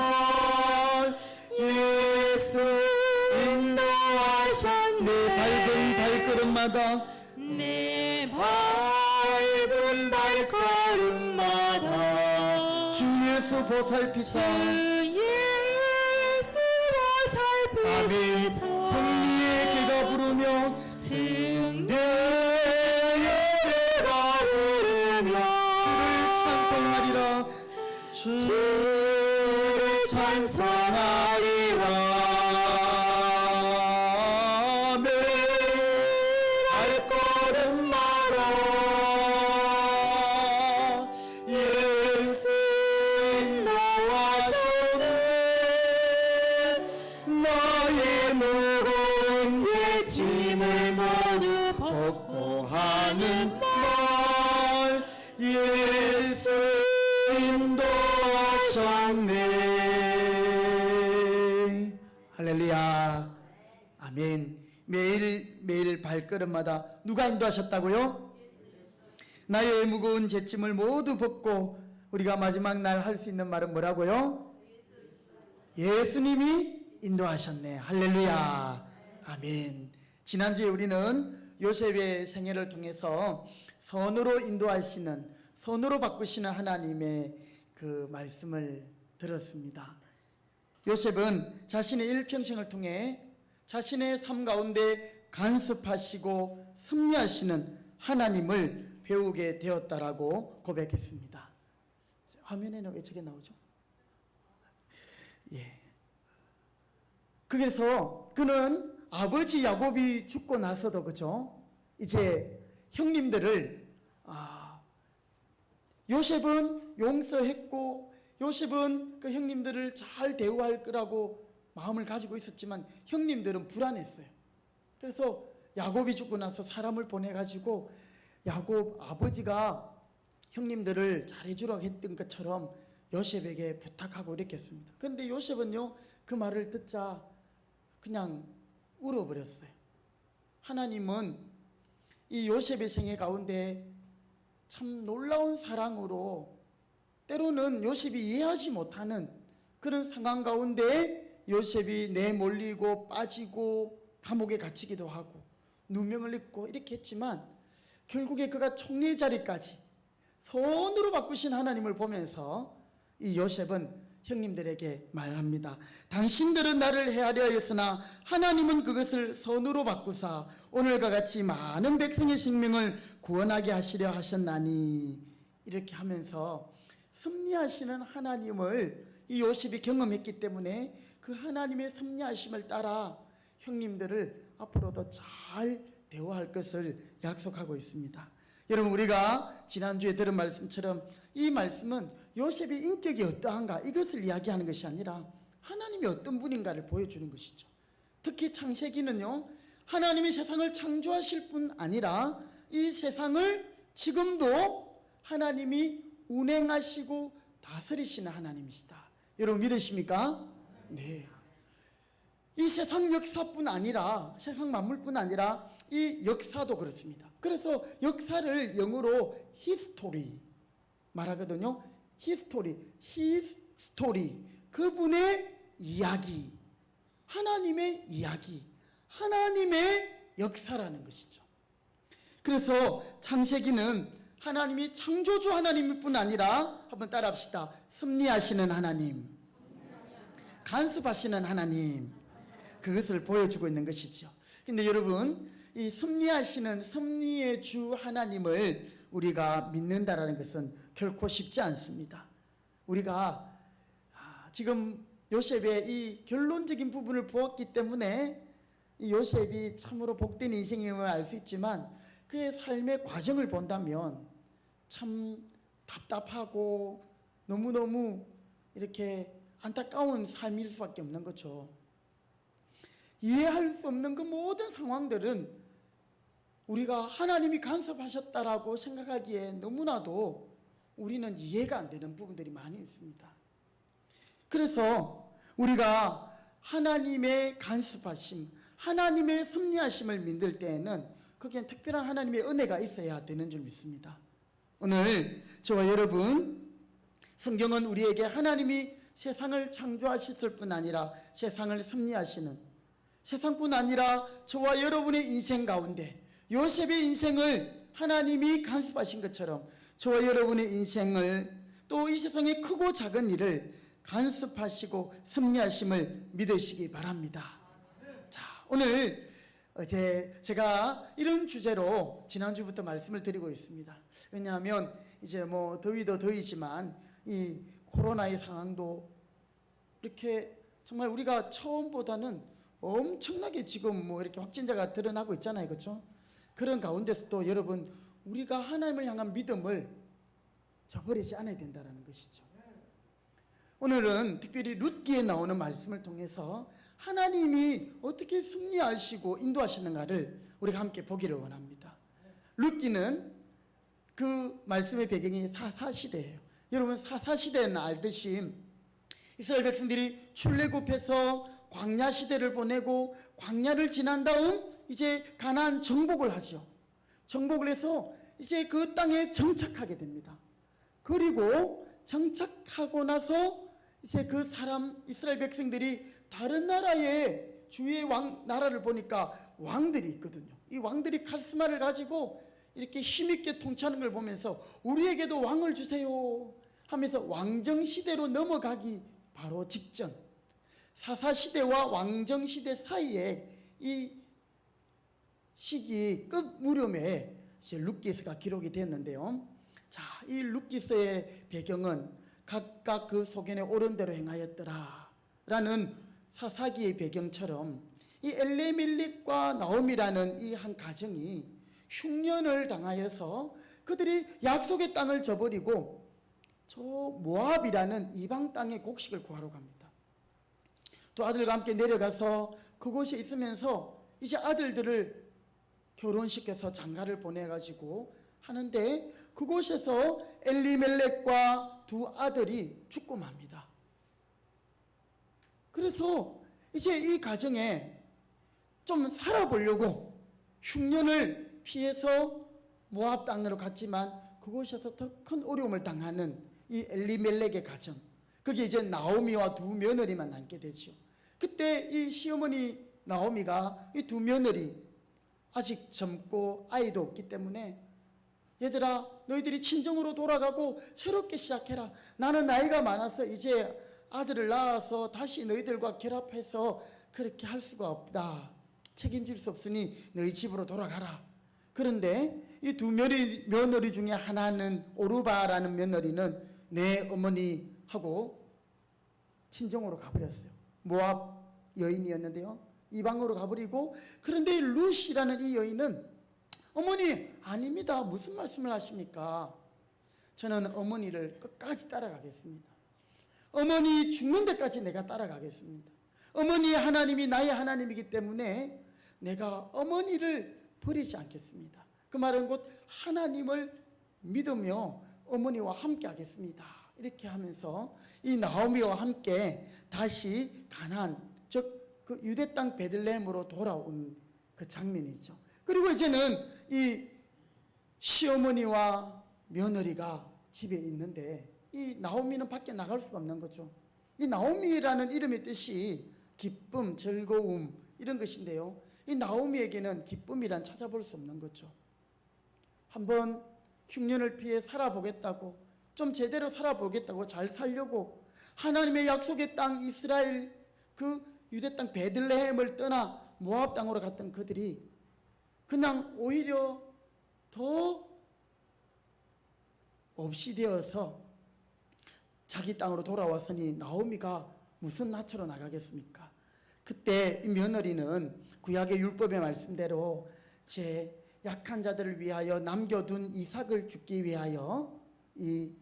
예수 인도하셨네. 밟은 발걸음마다 내 밟은 발걸음마다 주 예수 보살피사 주 예수 승대가 부르며 주를 찬송하리라 매일 발걸음마다 예수 인도하셨네 너의 무거운 죄짐을 모두 벗고 하는 말 예수 인도하셨네. 할렐루야. 아멘. 매일 발걸음마다 누가 인도하셨다고요? 나의 무거운 죄짐을 모두 벗고 우리가 마지막 날 할 수 있는 말은 뭐라고요? 예수님이 인도하셨네. 할렐루야. 아멘. 지난주에 우리는 요셉의 생애를 통해서 선으로 인도하시는, 선으로 바꾸시는 하나님의 그 말씀을 들었습니다. 요셉은 자신의 일평생을 통해 자신의 삶 가운데 간섭하시고 섭리하시는 하나님을 배우게 되었다라고 고백했습니다. 화면에는 왜 저게 나오죠? 예. 그래서 그는 아버지 야곱이 죽고 나서도 그죠? 이제 형님들을 요셉은 용서했고 요셉은 그 형님들을 잘 대우할 거라고 마음을 가지고 있었지만 형님들은 불안했어요. 그래서 야곱이 죽고 나서 사람을 보내가지고 야곱 아버지가 형님들을 잘해주라고 했던 것처럼 요셉에게 부탁하고 이렇게 했습니다. 그런데 요셉은요 그 말을 듣자 그냥 울어버렸어요. 하나님은 이 요셉의 생애 가운데 참 놀라운 사랑으로 때로는 요셉이 이해하지 못하는 그런 상황 가운데 요셉이 내몰리고 빠지고 감옥에 갇히기도 하고 누명을 입고 이렇게 했지만 결국에 그가 총리 자리까지 선으로 바꾸신 하나님을 보면서 이 요셉은 형님들에게 말합니다. 당신들은 나를 해하려 했으나 하나님은 그것을 선으로 바꾸사 오늘과 같이 많은 백성의 생명을 구원하게 하시려 하셨나니 이렇게 하면서 섭리하시는 하나님을 이 요셉이 경험했기 때문에 그 하나님의 섭리하심을 따라 형님들을 앞으로도 잘 대우할 것을 약속하고 있습니다. 여러분 우리가 지난주에 들은 말씀처럼 이 말씀은 요셉의 인격이 어떠한가 이것을 이야기하는 것이 아니라 하나님이 어떤 분인가를 보여주는 것이죠. 특히 창세기는요 하나님이 세상을 창조하실 뿐 아니라 이 세상을 지금도 하나님이 운행하시고 다스리시는 하나님이시다. 여러분 믿으십니까? 네. 이 세상 역사뿐 아니라 세상 만물뿐 아니라 이 역사도 그렇습니다. 그래서 역사를 영어로 history 말하거든요. history, his story. 그분의 이야기, 하나님의 이야기, 하나님의 역사라는 것이죠. 그래서 창세기는 하나님이 창조주 하나님일 뿐 아니라 한번 따라합시다. 섭리하시는 하나님, 간섭하시는 하나님, 그것을 보여주고 있는 것이죠. 근데 여러분 이 섭리하시는 섭리의 주 하나님을 우리가 믿는다라는 것은 결코 쉽지 않습니다. 우리가 지금 요셉의 이 결론적인 부분을 보았기 때문에 이 요셉이 참으로 복된 인생임을 알 수 있지만 그의 삶의 과정을 본다면 참 답답하고 너무너무 이렇게 안타까운 삶일 수밖에 없는 거죠. 이해할 수 없는 그 모든 상황들은 우리가 하나님이 간섭하셨다라고 생각하기에 너무나도 우리는 이해가 안 되는 부분들이 많이 있습니다. 그래서 우리가 하나님의 간섭하심, 하나님의 섭리하심을 믿을 때에는 거기엔 특별한 하나님의 은혜가 있어야 되는 줄 믿습니다. 오늘 저와 여러분 성경은 우리에게 하나님이 세상을 창조하셨을 뿐 아니라 세상을 섭리하시는, 세상뿐 아니라 저와 여러분의 인생 가운데 요셉의 인생을 하나님이 간섭하신 것처럼 저와 여러분의 인생을 또 이 세상의 크고 작은 일을 간섭하시고 섭리하심을 믿으시기 바랍니다. 자, 오늘 어제 제가 이런 주제로 지난주부터 말씀을 드리고 있습니다. 왜냐하면 이제 뭐 더위도 더위지만 이 코로나의 상황도 이렇게 정말 우리가 처음보다는 엄청나게 지금 뭐 이렇게 확진자가 드러나고 있잖아요. 그렇죠? 그런 가운데서도 여러분, 우리가 하나님을 향한 믿음을 저버리지 않아야 된다는 것이죠. 오늘은 특별히 룻기에 나오는 말씀을 통해서 하나님이 어떻게 승리하시고 인도하시는가를 우리가 함께 보기를 원합니다. 룻기는 그 말씀의 배경이 사사시대예요. 여러분, 사사시대는 알듯이 이스라엘 백성들이 출애굽해서 광야 시대를 보내고 광야를 지난 다음 이제 가나안 정복을 하죠. 정복을 해서 이제 그 땅에 정착하게 됩니다. 그리고 정착하고 나서 이제 그 이스라엘 백성들이 다른 나라의 주위의 나라를 보니까 왕들이 있거든요. 이 왕들이 카리스마를 가지고 이렇게 힘있게 통치하는 걸 보면서 우리에게도 왕을 주세요 하면서 왕정시대로 넘어가기 바로 직전, 사사시대와 왕정시대 사이에 이 시기 끝 무렵에 이제 룻기서가 기록이 됐는데요. 자, 이 룻기서의 배경은 각각 그 소견에 옳은 대로 행하였더라 라는 사사기의 배경처럼 이 엘레멜렉과 나오미라는 이 한 가정이 흉년을 당하여서 그들이 약속의 땅을 저버리고 저 모압이라는 이방 땅의 곡식을 구하러 갑니다. 또 아들과 함께 내려가서 그곳에 있으면서 이제 아들들을 결혼시켜서 장가를 보내가지고 하는데 그곳에서 엘리멜렉과 두 아들이 죽고 맙니다. 그래서 이제 이 가정에 좀 살아보려고 흉년을 피해서 모압 땅으로 갔지만 그곳에서 더 큰 어려움을 당하는 이 엘리멜렉의 가정, 그게 이제 나오미와 두 며느리만 남게 되죠. 그때 이 시어머니 나오미가 이 두 며느리 아직 젊고 아이도 없기 때문에 얘들아, 너희들이 친정으로 돌아가고 새롭게 시작해라. 나는 나이가 많아서 이제 아들을 낳아서 다시 너희들과 결합해서 그렇게 할 수가 없다. 책임질 수 없으니 너희 집으로 돌아가라. 그런데 이 두 며느리 중에 하나는 오르바라는 며느리는 내 어머니하고 친정으로 가버렸어요. 모압 여인이었는데요. 이방으로 가버리고, 그런데 룻이라는 이 여인은 어머니, 아닙니다. 무슨 말씀을 하십니까? 저는 어머니를 끝까지 따라가겠습니다. 어머니 죽는 데까지 내가 따라가겠습니다. 어머니의 하나님이 나의 하나님이기 때문에 내가 어머니를 버리지 않겠습니다. 그 말은 곧 하나님을 믿으며 어머니와 함께 하겠습니다. 이렇게 하면서 이 나오미와 함께 다시 가나안, 즉 그 유대 땅 베들레헴으로 돌아온 그 장면이죠. 그리고 이제는 이 시어머니와 며느리가 집에 있는데 이 나오미는 밖에 나갈 수가 없는 거죠. 이 나오미라는 이름의 뜻이 기쁨, 즐거움 이런 것인데요. 이 나오미에게는 기쁨이란 찾아볼 수 없는 거죠. 한번 흉년을 피해 살아보겠다고, 좀 제대로 살아보겠다고, 잘 살려고 하나님의 약속의 땅 이스라엘 그 유대 땅 베들레헴을 떠나 모압 땅으로 갔던 그들이 그냥 오히려 더 없이 되어서 자기 땅으로 돌아왔으니 나오미가 무슨 낯으로 나가겠습니까? 그때 이 며느리는 구약의 율법의 말씀대로 제 약한 자들을 위하여 남겨둔 이삭을 죽기 위하여 이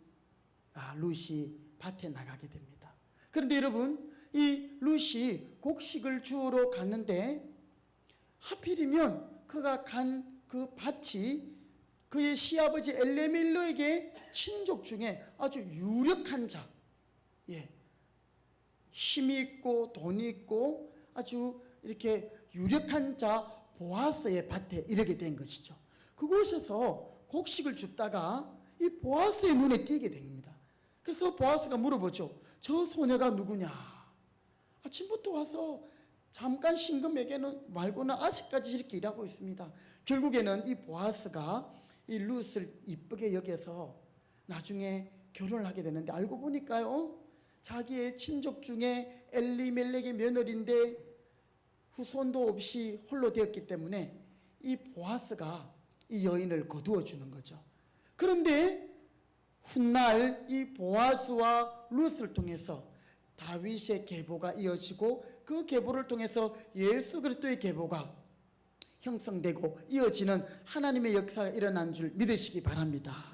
룻이 밭에 나가게 됩니다. 그런데 여러분, 이 룻이 곡식을 주우러 갔는데 하필이면 그가 간 그 밭이 그의 시아버지 엘레멜렉에게 친족 중에 아주 유력한 자, 힘이 있고 돈이 있고 아주 이렇게 유력한 자 보아스의 밭에 이르게 된 것이죠. 그곳에서 곡식을 줍다가 이 보아스의 눈에 띄게 됩니다. 그래서 보아스가 물어보죠. 저 소녀가 누구냐? 아침부터 와서 잠깐 신금에게는 말고는 아직까지 이렇게 일하고 있습니다. 결국에는 이 보아스가 이 룻을 이쁘게 여겨서 나중에 결혼을 하게 되는데, 알고 보니까요, 자기의 친족 중에 엘리멜렉의 며느리인데 후손도 없이 홀로 되었기 때문에 이 보아스가 이 여인을 거두어 주는 거죠. 그런데 훗날 이 보아스와 룻을 통해서 다윗의 계보가 이어지고 그 계보를 통해서 예수 그리스도의 계보가 형성되고 이어지는 하나님의 역사가 일어난 줄 믿으시기 바랍니다.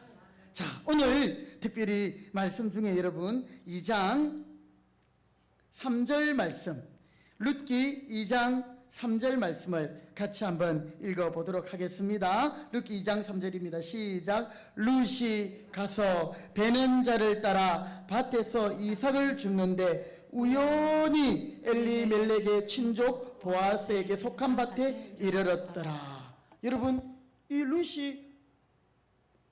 자, 오늘 특별히 말씀 중에 여러분 2장 3절 말씀, 룻기 2장 3절 말씀을 같이 한번 읽어보도록 하겠습니다. 룻기 2장 3절입니다. 시작. 룻이 가서 베는 자를 따라 밭에서 이삭을 줍는데 우연히 엘리멜렉의 친족 보아스에게 속한 밭에 이르렀더라. 여러분, 이 룻이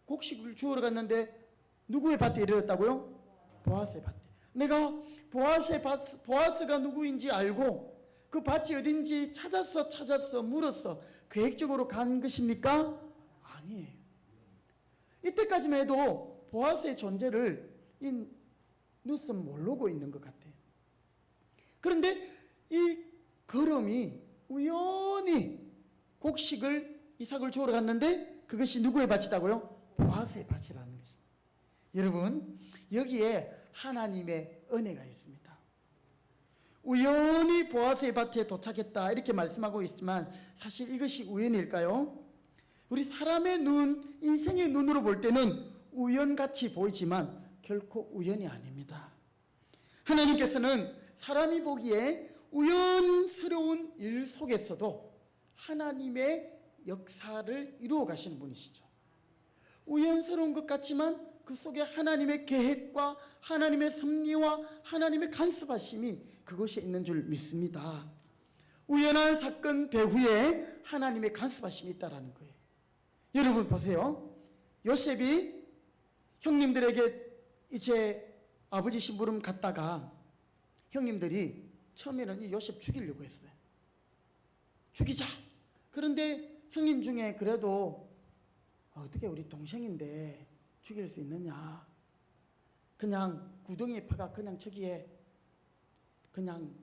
곡식을 주우러 갔는데 누구의 밭에 이르렀다고요? 보아스의 밭에. 내가 보아스가 누구인지 알고 그 밭이 어딘지 찾았어 물었어 계획적으로 간 것입니까? 아니에요. 이때까지만 해도 보아스의 존재를 이 룻은 모르고 있는 것 같아요. 그런데 이 걸음이 우연히 곡식을 이삭을 주우러 갔는데 그것이 누구의 밭이다고요? 보아스의 밭이라는 것입니다. 여러분, 여기에 하나님의 은혜가 있습니다. 우연히 보아스의 밭에 도착했다 이렇게 말씀하고 있지만 사실 이것이 우연일까요? 우리 사람의 눈, 인생의 눈으로 볼 때는 우연같이 보이지만 결코 우연이 아닙니다. 하나님께서는 사람이 보기에 우연스러운 일 속에서도 하나님의 역사를 이루어 가시는 분이시죠. 우연스러운 것 같지만 그 속에 하나님의 계획과 하나님의 섭리와 하나님의 간섭하심이 그것이 있는 줄 믿습니다. 우연한 사건 배후에 하나님의 간섭하심이 있다는 거예요. 여러분 보세요. 요셉이 형님들에게 이제 아버지 심부름 갔다가 형님들이 처음에는 이 요셉 죽이려고 했어요. 죽이자. 그런데 형님 중에 그래도 어떻게 우리 동생인데 죽일 수 있느냐. 그냥 구덩이에 파가 그냥 저기에 그냥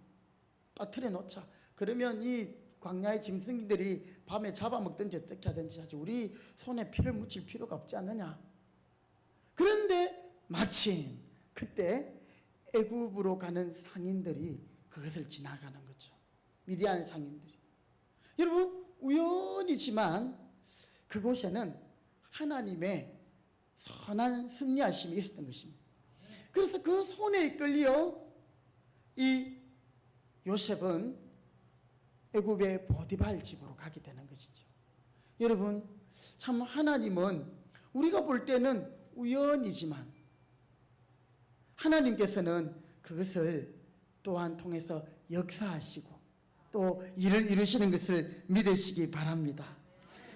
빠뜨려 놓자. 그러면 이 광야의 짐승들이 밤에 잡아먹든지 어떻게 하든지 하지. 우리 손에 피를 묻힐 필요가 없지 않느냐. 그런데 마침 그때 애굽으로 가는 상인들이 그것을 지나가는 거죠. 미디안 상인들이. 여러분, 우연이지만 그곳에는 하나님의 선한 섭리하심이 있었던 것입니다. 그래서 그 손에 이끌려 이 요셉은 애굽의 보디발 집으로 가게 되는 것이죠. 여러분, 참 하나님은 우리가 볼 때는 우연이지만 하나님께서는 그것을 또한 통해서 역사하시고 또 일을 이루시는 것을 믿으시기 바랍니다.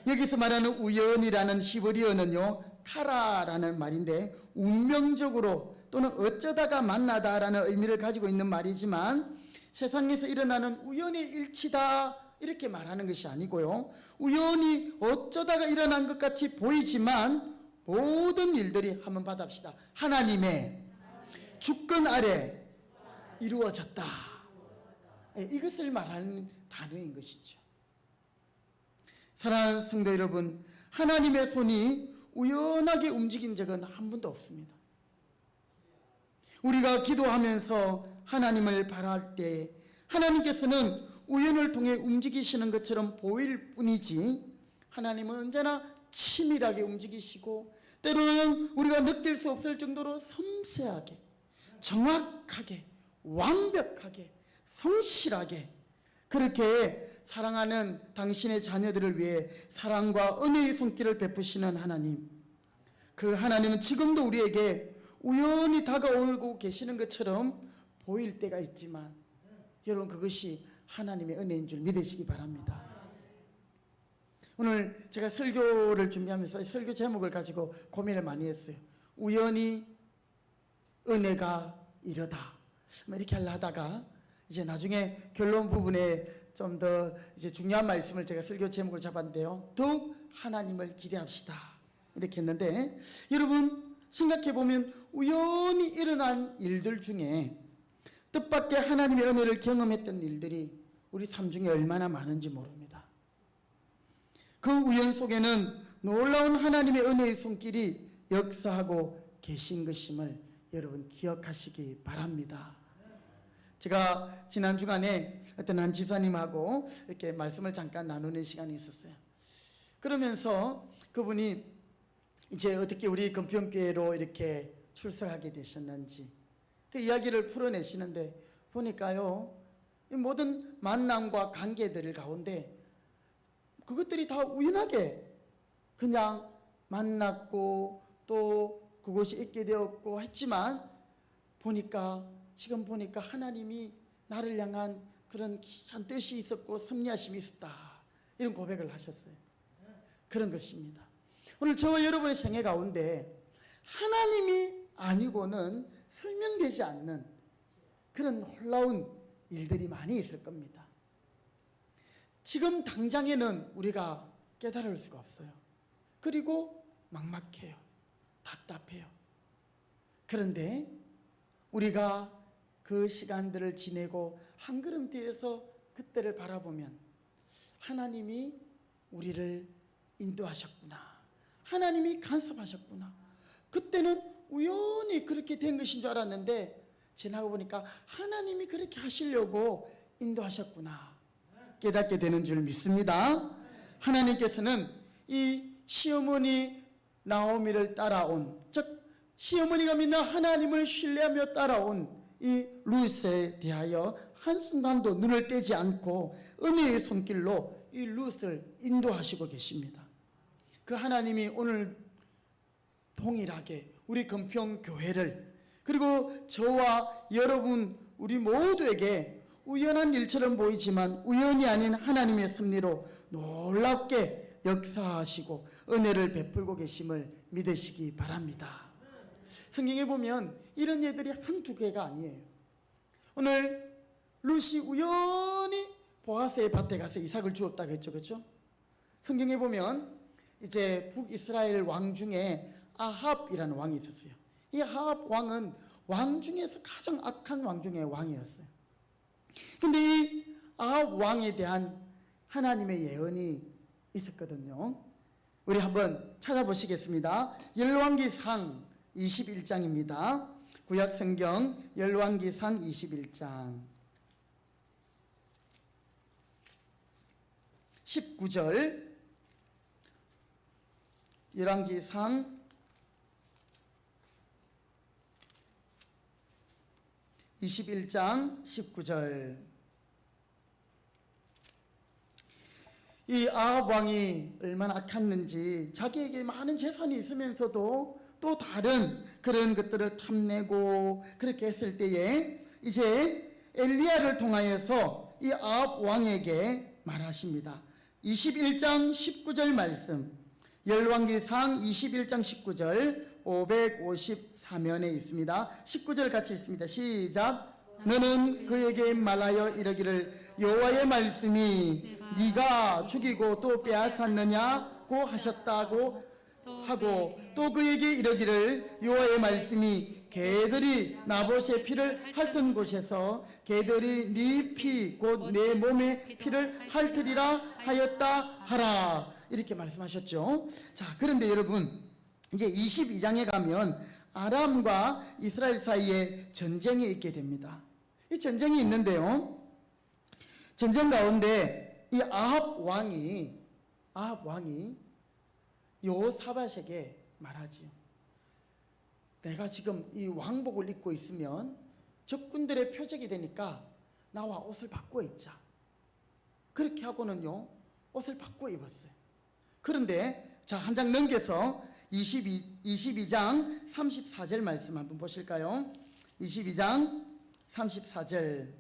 여기서 말하는 우연이라는 히브리어는요, 카라라는 말인데 운명적으로 또는 어쩌다가 만나다라는 의미를 가지고 있는 말이지만 세상에서 일어나는 우연의 일치다 이렇게 말하는 것이 아니고요, 우연히 어쩌다가 일어난 것 같이 보이지만 모든 일들이 한번 받아봅시다. 하나님의 주권 아래 이루어졌다. 이것을 말하는 단어인 것이죠. 사랑하는 성도 여러분, 하나님의 손이 우연하게 움직인 적은 한 번도 없습니다. 우리가 기도하면서 하나님을 바랄 때 하나님께서는 우연을 통해 움직이시는 것처럼 보일 뿐이지 하나님은 언제나 치밀하게 움직이시고 때로는 우리가 느낄 수 없을 정도로 섬세하게, 정확하게, 완벽하게, 성실하게 그렇게 사랑하는 당신의 자녀들을 위해 사랑과 은혜의 손길을 베푸시는 하나님, 그 하나님은 지금도 우리에게 우연히 다가오고 계시는 것처럼 보일 때가 있지만 여러분, 그것이 하나님의 은혜인 줄 믿으시기 바랍니다. 오늘 제가 설교를 준비하면서 설교 제목을 가지고 고민을 많이 했어요. 우연히 은혜가 이르다 이렇게 하다가 이제 나중에 결론 부분에 좀 더 이제 중요한 말씀을 제가 설교 제목을 잡았는데요, 더욱 하나님을 기대합시다 이렇게 했는데, 여러분 생각해 보면 우연히 일어난 일들 중에 뜻밖의 하나님의 은혜를 경험했던 일들이 우리 삶 중에 얼마나 많은지 모릅니다. 그 우연 속에는 놀라운 하나님의 은혜의 손길이 역사하고 계신 것임을 여러분 기억하시기 바랍니다. 제가 지난 주간에 어떤 한 집사님하고 이렇게 말씀을 잠깐 나누는 시간이 있었어요. 그러면서 그분이 이제 어떻게 우리 금평교회로 이렇게 출석하게 되셨는지 그 이야기를 풀어내시는데 보니까요, 이 모든 만남과 관계들 가운데 그것들이 다 우연하게 그냥 만났고 또 그곳이 있게 되었고 했지만 지금 보니까 하나님이 나를 향한 그런 귀한 뜻이 있었고 섭리하심이 있었다, 이런 고백을 하셨어요. 그런 것입니다. 오늘 저와 여러분의 생애 가운데 하나님이 아니고는 설명되지 않는 그런 놀라운 일들이 많이 있을 겁니다. 지금 당장에는 우리가 깨달을 수가 없어요. 그리고 막막해요. 답답해요. 그런데 우리가 그 시간들을 지내고 한 걸음 뒤에서 그때를 바라보면 하나님이 우리를 인도하셨구나, 하나님이 간섭하셨구나, 그때는 우연히 그렇게 된 것인 줄 알았는데 지나고 보니까 하나님이 그렇게 하시려고 인도하셨구나 깨닫게 되는 줄 믿습니다. 하나님께서는 이 시어머니 나오미를 따라온, 즉 시어머니가 믿는 하나님을 신뢰하며 따라온 이 룻에 대하여 한순간도 눈을 떼지 않고 은혜의 손길로 이 룻을 인도하시고 계십니다. 그 하나님이 오늘 동일하게 우리 금평교회를, 그리고 저와 여러분 우리 모두에게 우연한 일처럼 보이지만 우연이 아닌 하나님의 섭리로 놀랍게 역사하시고 은혜를 베풀고 계심을 믿으시기 바랍니다. 성경에 보면 이런 예들이 한두 개가 아니에요. 오늘 룻이 우연히 보아스의 밭에 가서 이삭을 주었다고 했죠, 그렇죠? 성경에 보면 이제 북이스라엘 왕 중에 아합이라는 왕이 있었어요. 이 아합 왕은 왕 중에서 가장 악한 왕 중에 왕이었어요. 근데 이 아합 왕에 대한 하나님의 예언이 있었거든요. 우리 한번 찾아보시겠습니다. 열왕기상 21장입니다. 구약성경 열왕기상 21장 19절, 열왕기상 21장 19절. 이 아합 왕이 얼마나 악했는지, 자기에게 많은 재산이 있으면서도 또 다른 그런 것들을 탐내고 그렇게 했을 때에 이제 엘리야를 통하여서 이 아합 왕에게 말하십니다. 21장 19절 말씀, 열왕기상 21장 19절 554면에 있습니다. 19절 같이 있습니다. 시작. 너는 그에게 말하여 이르기를 여호와의 말씀이 네가 죽이고 또 빼앗았느냐고 하셨다고 하고, 또 그에게 이르기를 여호와의 말씀이 개들이 나봇의 피를 핥은 곳에서 개들이 네 피 곧 내 몸의 피를 핥으리라 하였다 하라, 이렇게 말씀하셨죠. 자, 그런데 여러분 이제 22장에 가면 아람과 이스라엘 사이에 전쟁이 있게 됩니다. 이 전쟁이 있는데요, 전쟁 가운데 이 아합 왕이 여호사밧에게 말하지요. 내가 지금 이 왕복을 입고 있으면 적군들의 표적이 되니까 나와 옷을 바꿔 입자. 그렇게 하고는요 옷을 바꿔 입었어요. 그런데 자, 한 장 넘겨서 22장 34절 말씀 한번 보실까요? 22장 34절.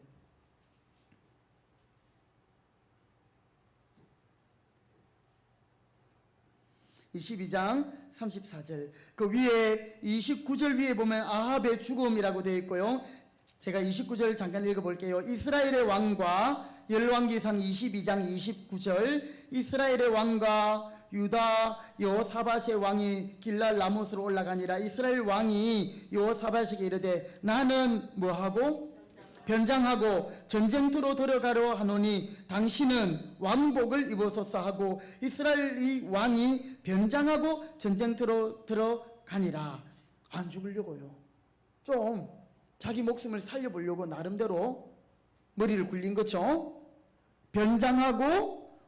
(22장 34절) 그 위에 29절 위에 보면 아합의 죽음이라고 되어 있고요. 제가 29절 잠깐 읽어볼게요. 이스라엘의 왕과 열왕기상 22장 29절, 이스라엘의 왕과 유다 여호사밧의 왕이 길랄 라못으로 올라가니라. 이스라엘 왕이 여호사밧에게 이르되 나는 뭐하고? 변장하고 전쟁터로 들어가려 하노니 당신은 왕복을 입으소서 하고 이스라엘의 왕이 변장하고 전쟁터로 들어가니라. 안 죽으려고요. 좀 자기 목숨을 살려보려고 나름대로 머리를 굴린 거죠. 변장하고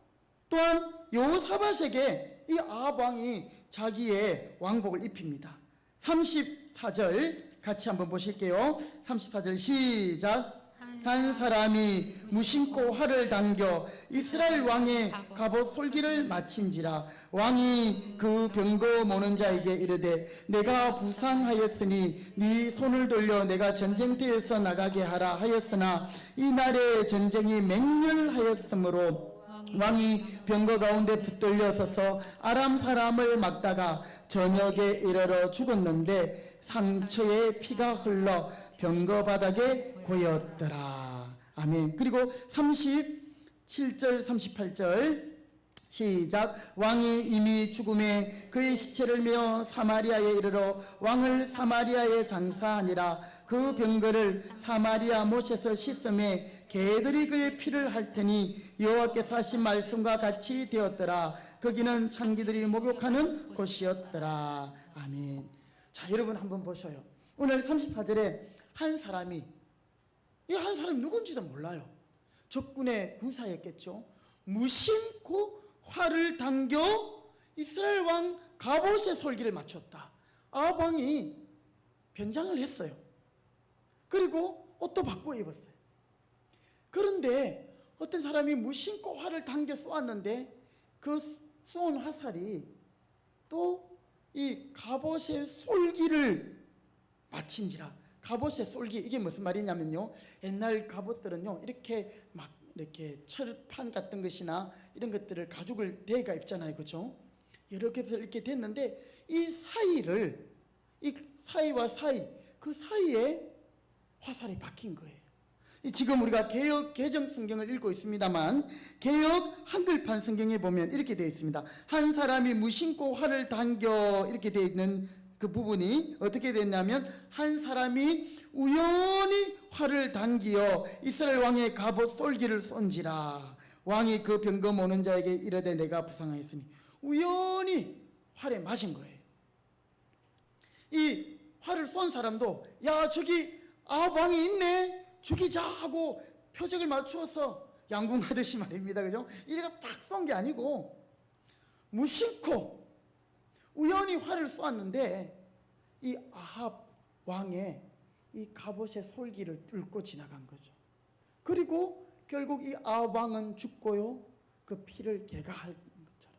또한 여호사밧에게 이 아합 왕이 자기의 왕복을 입힙니다. 34절 같이 한번 보실게요. 34절 시작. 한 사람이 무심코 활을 당겨 이스라엘 왕의 갑옷 솔기를 마친지라. 왕이 그 병거 모는 자에게 이르되 내가 부상하였으니 네 손을 돌려 내가 전쟁터에서 나가게 하라 하였으나 이날의 전쟁이 맹렬하였으므로 왕이 병거 가운데 붙들려 서서 아람 사람을 막다가 저녁에 이르러 죽었는데 상처에 피가 흘러 병거 바닥에 고였더라. 아멘. 그리고 37절 38절 시작. 왕이 이미 죽음에 그의 시체를 메어 사마리아에 이르러 왕을 사마리아에 장사하니라. 그 병거를 사마리아 못에서 씻음에 개들이 그의 피를 핥으니 여호와께서 하신 말씀과 같이 되었더라. 거기는 창기들이 목욕하는 곳이었더라. 아멘. 자, 여러분 한번 보셔요. 오늘 34절에 한 사람이, 이 한 사람이 누군지도 몰라요. 적군의 군사였겠죠. 무심코 활을 당겨 이스라엘 왕 갑옷의 솔기를 맞췄다. 아합 왕이 변장을 했어요. 그리고 옷도 바꿔 입었어요. 그런데 어떤 사람이 무심코 활을 당겨 쏘았는데 그 쏜 화살이 또 이 갑옷의 솔기를 맞힌지라. 갑옷의 솔기, 이게 무슨 말이냐면요, 옛날 갑옷들은요 이렇게 막 이렇게 철판 같은 것이나 이런 것들을 가죽을 대가 입잖아요, 그렇죠? 이렇게 해서 이렇게 됐는데 이 사이를, 이 사이와 사이, 그 사이에 화살이 박힌 거예요. 지금 우리가 개역 개정 성경을 읽고 있습니다만 개역 한글판 성경에 보면 이렇게 되어 있습니다. 한 사람이 무심코 활을 당겨, 이렇게 되어 있는 그 부분이 어떻게 됐냐면 한 사람이 우연히 활을 당기어 이스라엘 왕의 갑옷 솔기를 쏜지라. 왕이 그 병거 모는 자에게 이르되 내가 부상하였으니, 우연히 활에 맞은 거예요. 이 활을 쏜 사람도 야 저기 아합 왕이 있네 죽이자 하고 표적을 맞추어서 양궁하듯이 말입니다, 그죠? 이래가 팍 쏜 게 아니고 무심코 우연히 활을 쏘았는데 이 아합 왕의 이 갑옷의 솔기를 뚫고 지나간 거죠. 그리고 결국 이 아합 왕은 죽고요, 그 피를 개가할 것처럼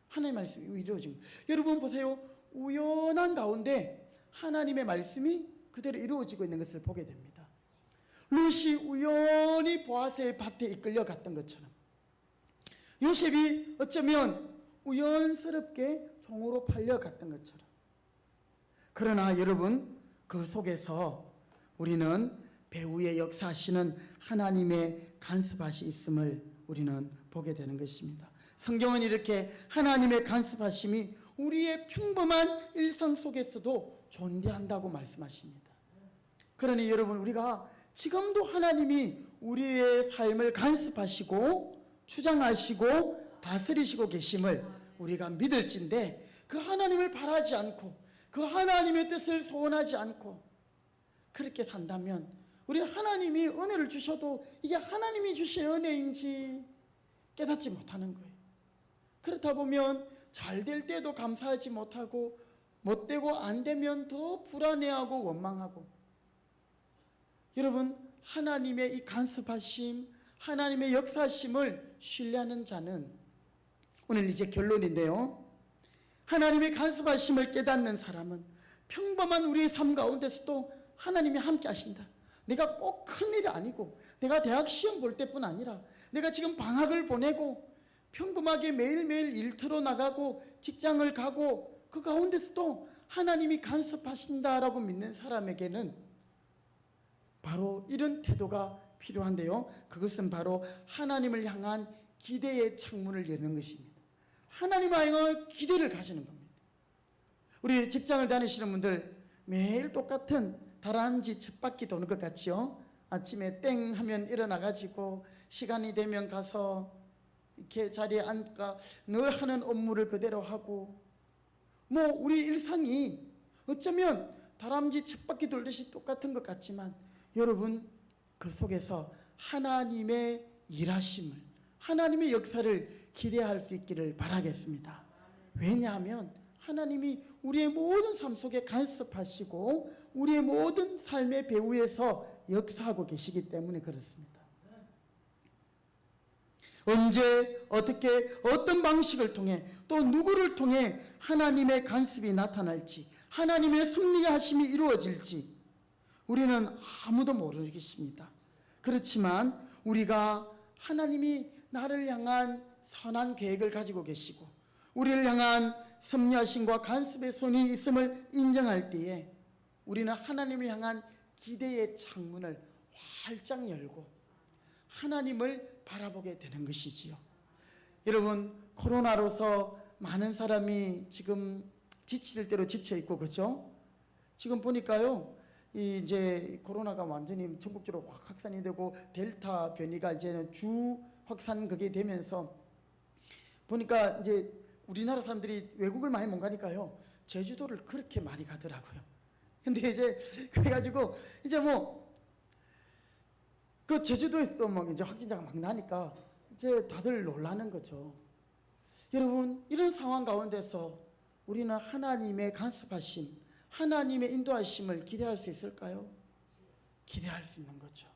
하나님의 말씀이 이루어진 거예요. 여러분 보세요. 우연한 가운데 하나님의 말씀이 그대로 이루어지고 있는 것을 보게 됩니다. 룻이 우연히 보아스의 밭에 이끌려 갔던 것처럼, 요셉이 어쩌면 우연스럽게 종으로 팔려갔던 것처럼. 그러나 여러분, 그 속에서 우리는 배후에 역사하시는 하나님의 간섭하심이 있음을 우리는 보게 되는 것입니다. 성경은 이렇게 하나님의 간섭하심이 우리의 평범한 일상 속에서도 존재한다고 말씀하십니다. 그러니 여러분, 우리가 지금도 하나님이 우리의 삶을 간섭하시고 주장하시고 다스리시고 계심을 우리가 믿을진데, 그 하나님을 바라지 않고 그 하나님의 뜻을 소원하지 않고 그렇게 산다면 우리는 하나님이 은혜를 주셔도 이게 하나님이 주신 은혜인지 깨닫지 못하는 거예요. 그렇다 보면 잘 될 때도 감사하지 못하고 못 되고 안 되면 더 불안해하고 원망하고. 여러분, 하나님의 이 간섭하심, 하나님의 역사심을 신뢰하는 자는, 오늘 이제 결론인데요, 하나님의 간섭하심을 깨닫는 사람은 평범한 우리의 삶 가운데서도 하나님이 함께 하신다. 내가 꼭 큰일이 아니고, 내가 대학 시험 볼 때뿐 아니라 내가 지금 방학을 보내고 평범하게 매일매일 일터로 나가고 직장을 가고 그 가운데서도 하나님이 간섭하신다라고 믿는 사람에게는 바로 이런 태도가 필요한데요, 그것은 바로 하나님을 향한 기대의 창문을 여는 것입니다. 하나님 향한 기대를 가지는 겁니다. 우리 직장을 다니시는 분들 매일 똑같은 다람쥐 쳇바퀴 도는 것 같죠? 아침에 땡 하면 일어나가지고 시간이 되면 가서 이렇게 자리에 앉까 늘 하는 업무를 그대로 하고, 뭐 우리 일상이 어쩌면 다람쥐 쳇바퀴 돌듯이 똑같은 것 같지만, 여러분 그 속에서 하나님의 일하심을, 하나님의 역사를 기대할 수 있기를 바라겠습니다. 왜냐하면 하나님이 우리의 모든 삶 속에 간섭하시고 우리의 모든 삶의 배후에서 역사하고 계시기 때문에 그렇습니다. 언제 어떻게 어떤 방식을 통해 또 누구를 통해 하나님의 간섭이 나타날지, 하나님의 승리하심이 이루어질지 우리는 아무도 모르겠습니다. 그렇지만 우리가 하나님이 나를 향한 선한 계획을 가지고 계시고 우리를 향한 섭리하심과 간섭의 손이 있음을 인정할 때에 우리는 하나님을 향한 기대의 창문을 활짝 열고 하나님을 바라보게 되는 것이지요. 여러분, 코로나로서 많은 사람이 지금 지칠 대로 지쳐 있고, 그렇죠? 지금 보니까요, 이제 코로나가 완전히 전국적으로 확 확산이 되고 델타 변이가 이제는 주 확산 그게 되면서 보니까 이제 우리나라 사람들이 외국을 많이 못 가니까요, 제주도를 그렇게 많이 가더라고요. 근데 이제 그래가지고 이제 뭐 그 제주도에서 막 이제 확진자가 막 나니까 이제 다들 놀라는 거죠. 여러분, 이런 상황 가운데서 우리는 하나님의 간섭하심, 하나님의 인도하심을 기대할 수 있을까요? 기대할 수 있는 거죠.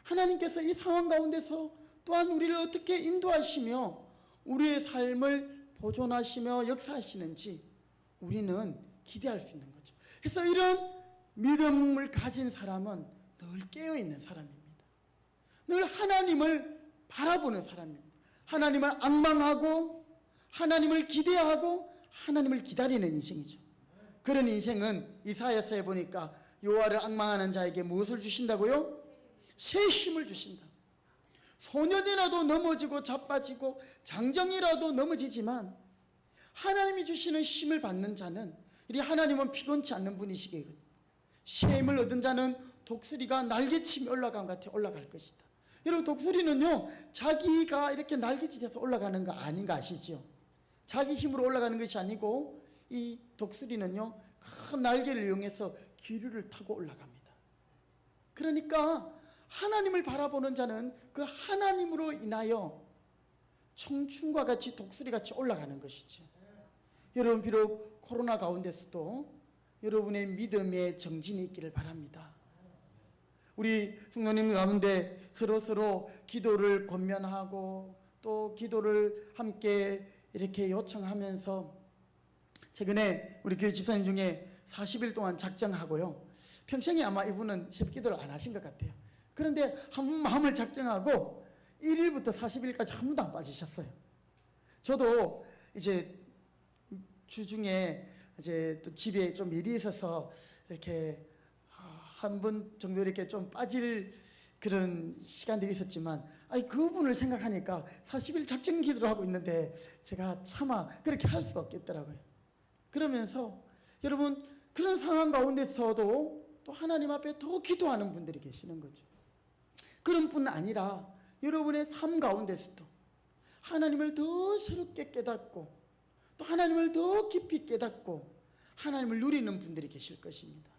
하나님께서 이 상황 가운데서 또한 우리를 어떻게 인도하시며 우리의 삶을 보존하시며 역사하시는지 우리는 기대할 수 있는 거죠. 그래서 이런 믿음을 가진 사람은 늘 깨어있는 사람입니다. 늘 하나님을 바라보는 사람입니다. 하나님을 앙망하고 하나님을 기대하고 하나님을 기다리는 인생이죠. 그런 인생은 이사야서에 보니까 여호와를 앙망하는 자에게 무엇을 주신다고요? 새 힘을 주신다. 소년이라도 넘어지고 자빠지고 장정이라도 넘어지지만 하나님이 주시는 힘을 받는 자는, 이 하나님은 피곤치 않는 분이시거든요. 새 힘을 얻은 자는 독수리가 날개치며 올라간 것 같아 올라갈 것이다. 여러분, 독수리는요 자기가 이렇게 날개짓해서 올라가는 거 아닌 거 아시죠? 자기 힘으로 올라가는 것이 아니고 이 독수리는요 큰 날개를 이용해서 기류를 타고 올라갑니다. 그러니까 하나님을 바라보는 자는 그 하나님으로 인하여 청춘과 같이 독수리같이 올라가는 것이죠. 여러분, 비록 코로나 가운데서도 여러분의 믿음의 정진이 있기를 바랍니다. 우리 성도님 가운데 서로 기도를 권면하고 또 기도를 함께 이렇게 요청하면서 최근에 우리 교회 집사님 중에 40일 동안 작정하고요, 평생에 아마 이분은 새벽기도를 안 하신 것 같아요. 그런데 한 번 마음을 작정하고 1일부터 40일까지 한 번도 안 빠지셨어요. 저도 이제 주중에 이제 또 집에 좀 일이 있어서 이렇게 한 번 정도 이렇게 좀 빠질 그런 시간들이 있었지만, 그분을 생각하니까 40일 작정 기도를 하고 있는데 제가 차마 그렇게 할 수가 없겠더라고요. 그러면서 여러분, 그런 상황 가운데서도 또 하나님 앞에 더 기도하는 분들이 계시는 거죠. 그런 뿐 아니라 여러분의 삶 가운데서도 하나님을 더 새롭게 깨닫고 또 하나님을 더 깊이 깨닫고 하나님을 누리는 분들이 계실 것입니다.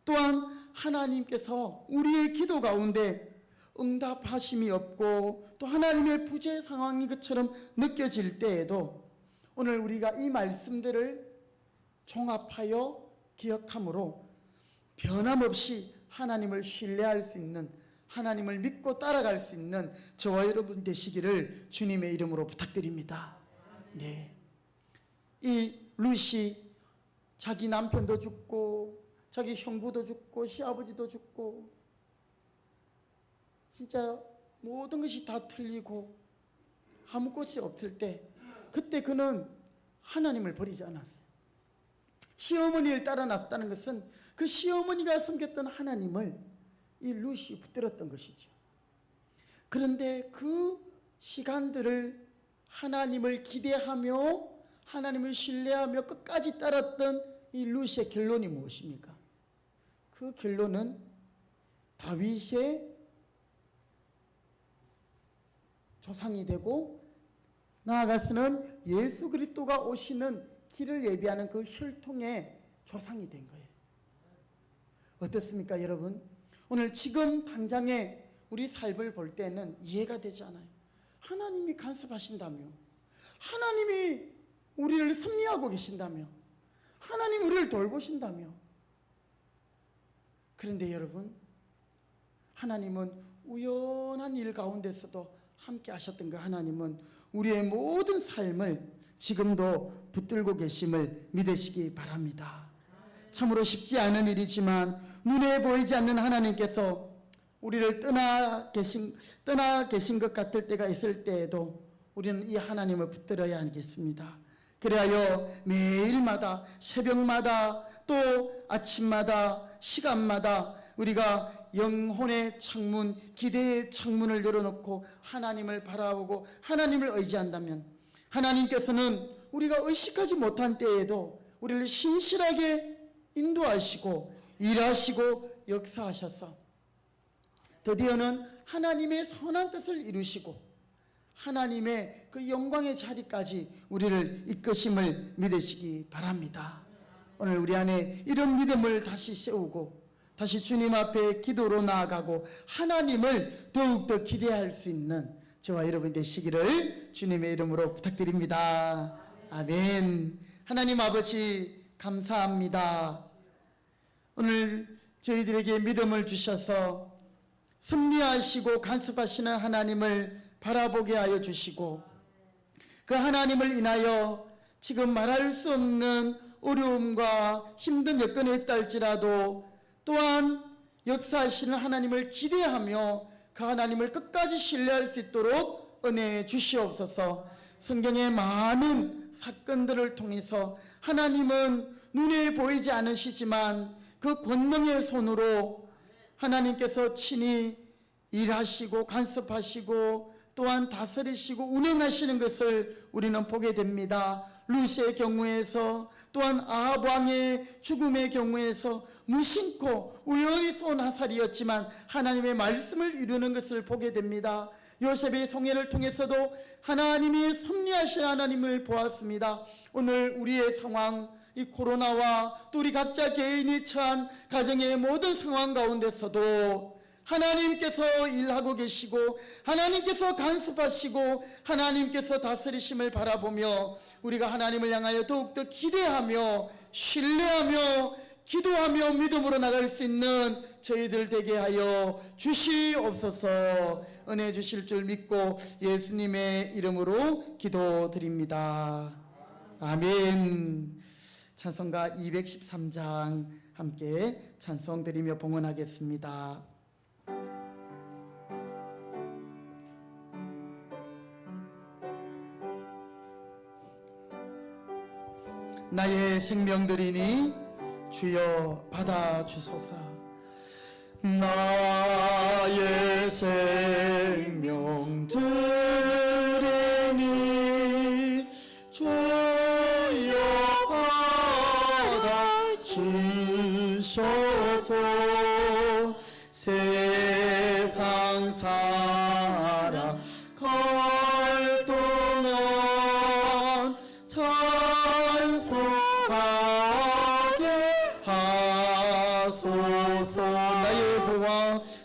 또한 하나님께서 우리의 기도 가운데 응답하심이 없고 또 하나님의 부재 상황이 그처럼 느껴질 때에도 오늘 우리가 이 말씀들을 종합하여 기억함으로 변함없이 하나님을 신뢰할 수 있는, 하나님을 믿고 따라갈 수 있는 저와 여러분 되시기를 주님의 이름으로 부탁드립니다. 네. 이 루시 자기 남편도 죽고 자기 형부도 죽고 시아버지도 죽고 진짜 모든 것이 다 틀리고 아무것이 없을 때, 그때 그는 하나님을 버리지 않았어요. 시어머니를 따라 나섰다는 것은 그 시어머니가 섬겼던 하나님을 이 루시 붙들었던 것이죠. 그런데 그 시간들을 하나님을 기대하며 하나님을 신뢰하며 끝까지 따랐던 이 루시의 결론이 무엇입니까? 그 그 결론은 다윗의 조상이 되고 나아가서는 예수 그리스도가 오시는 길을 예비하는 그 혈통의 조상이 된 거예요. 어떻습니까, 여러분? 오늘 지금 당장에 우리 삶을 볼 때는 이해가 되지 않아요. 하나님이 간섭하신다며, 하나님이 우리를 섭리하고 계신다며, 하나님 우리를 돌보신다며. 그런데 여러분, 하나님은 우연한 일 가운데서도 함께 하셨던 그 하나님은 우리의 모든 삶을 지금도 붙들고 계심을 믿으시기 바랍니다. 참으로 쉽지 않은 일이지만 눈에 보이지 않는 하나님께서 우리를 떠나 계신 것 같을 때가 있을 때에도 우리는 이 하나님을 붙들어야 하겠습니다. 그래야 매일마다, 새벽마다, 또 아침마다, 시간마다 우리가 영혼의 창문, 기대의 창문을 열어놓고 하나님을 바라보고 하나님을 의지한다면 하나님께서는 우리가 의식하지 못한 때에도 우리를 신실하게 인도하시고 일하시고 역사하셔서 드디어는 하나님의 선한 뜻을 이루시고 하나님의 그 영광의 자리까지 우리를 이끄심을 믿으시기 바랍니다. 오늘 우리 안에 이런 믿음을 다시 세우고 다시 주님 앞에 기도로 나아가고 하나님을 더욱더 기대할 수 있는 저와 여러분 되시기를 주님의 이름으로 부탁드립니다. 아멘. 하나님 아버지 감사합니다. 오늘 저희들에게 믿음을 주셔서 섭리하시고 간섭하시는 하나님을 바라보게 하여 주시고 그 하나님을 인하여 지금 말할 수 없는 어려움과 힘든 여건에 있다 할지라도 또한 역사하시는 하나님을 기대하며 그 하나님을 끝까지 신뢰할 수 있도록 은혜 주시옵소서. 성경의 많은 사건들을 통해서 하나님은 눈에 보이지 않으시지만 그 권능의 손으로 하나님께서 친히 일하시고 간섭하시고 또한 다스리시고 운행하시는 것을 우리는 보게 됩니다. 루시의 경우에서 또한 아합 왕의 죽음의 경우에서 무심코 우연히 쏜 화살이었지만 하나님의 말씀을 이루는 것을 보게 됩니다. 요셉의 송해를 통해서도 하나님이 섭리하신 하나님을 보았습니다. 오늘 우리의 상황, 이 코로나와 또 우리 각자 개인이 처한 가정의 모든 상황 가운데서도 하나님께서 일하고 계시고 하나님께서 간섭하시고 하나님께서 다스리심을 바라보며 우리가 하나님을 향하여 더욱더 기대하며 신뢰하며 기도하며 믿음으로 나갈 수 있는 저희들 되게 하여 주시옵소서. 은혜 주실 줄 믿고 예수님의 이름으로 기도드립니다. 아멘. 찬송가 213장 함께 찬송 드리며 봉헌하겠습니다. 나의 생명들이니 주여 받아주소서. 나의 생명들이니 주여 받아주소서. 세상 사랑 갈 동안 찬송하게 하소서.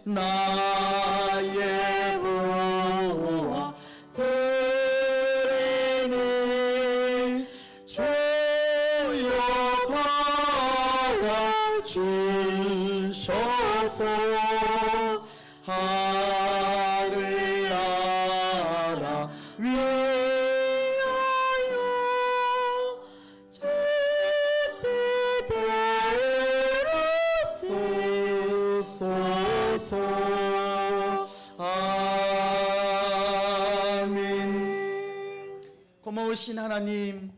나의 보화 드리니 주여 받아주소서. 하늘나라 위하여 뜻대로 쓰소서. 아멘. 고마우신 하나님,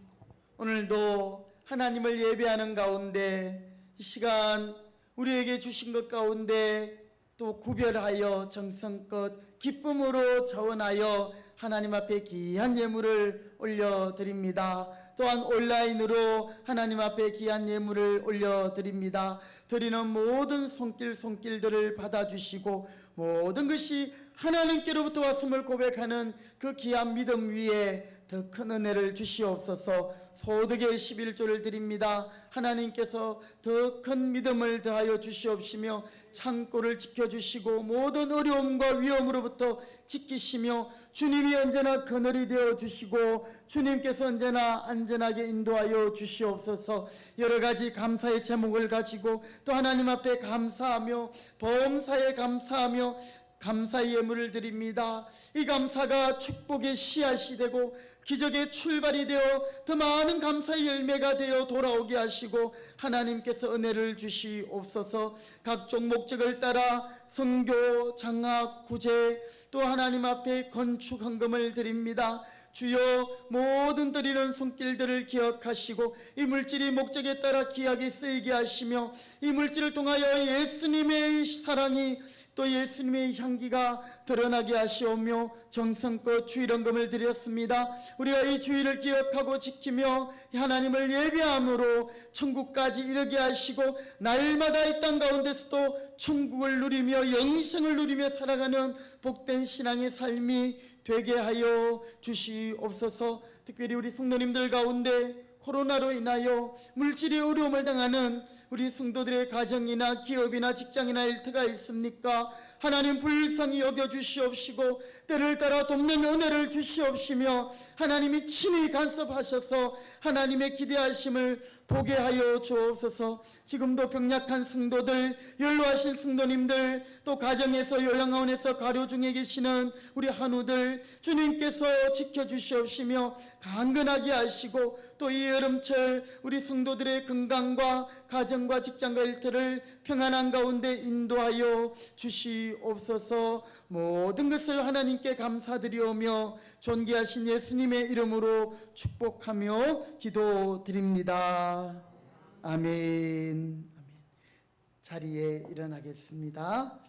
오늘도 하나님을 예배하는 가운데 이 시간 우리에게 주신 것 가운데 또 구별하여 정성껏 기쁨으로 자원하여 하나님 앞에 귀한 예물을 올려드립니다. 또한 온라인으로 하나님 앞에 귀한 예물을 올려드립니다. 드리는 모든 손길들을 받아주시고 모든 것이 하나님께로부터 왔음을 고백하는 그 귀한 믿음 위에 더 큰 은혜를 주시옵소서. 소득의 11조를 드립니다. 하나님께서 더 큰 믿음을 더하여 주시옵시며 창고를 지켜주시고 모든 어려움과 위험으로부터 지키시며 주님이 언제나 그늘이 되어 주시고 주님께서 언제나 안전하게 인도하여 주시옵소서. 여러 가지 감사의 제목을 가지고 또 하나님 앞에 감사하며 범사에 감사하며 감사의 예물을 드립니다. 이 감사가 축복의 씨앗이 되고 기적의 출발이 되어 더 많은 감사의 열매가 되어 돌아오게 하시고 하나님께서 은혜를 주시옵소서. 각종 목적을 따라 선교, 장학, 구제 또 하나님 앞에 건축 헌금을 드립니다. 주여 모든 드리는 손길들을 기억하시고 이 물질이 목적에 따라 귀하게 쓰이게 하시며 이 물질을 통하여 예수님의 사랑이 또 예수님의 향기가 드러나게 하시오며 정성껏 주일헌금을 드렸습니다. 우리가 이 주일을 기억하고 지키며 하나님을 예배함으로 천국까지 이르게 하시고 날마다 이 땅 가운데서도 천국을 누리며 영생을 누리며 살아가는 복된 신앙의 삶이 되게 하여 주시옵소서. 특별히 우리 성도님들 가운데 코로나로 인하여 물질의 어려움을 당하는 우리 성도들의 가정이나 기업이나 직장이나 일터가 있습니까? 하나님 불쌍히 여겨주시옵시고 때를 따라 돕는 은혜를 주시옵시며 하나님이 친히 간섭하셔서 하나님의 기대하심을 보게 하여 주옵소서. 지금도 병약한 성도들, 연로하신 성도님들, 또 가정에서 요양원에서 가료 중에 계시는 우리 한우들 주님께서 지켜주시옵시며 강건하게 하시고 또 이 여름철 우리 성도들의 건강과 가정과 직장과 일터를 평안한 가운데 인도하여 주시옵소서. 모든 것을 하나님께 감사드리오며 존귀하신 예수님의 이름으로 축복하며 기도드립니다. 아멘. 자리에 일어나겠습니다.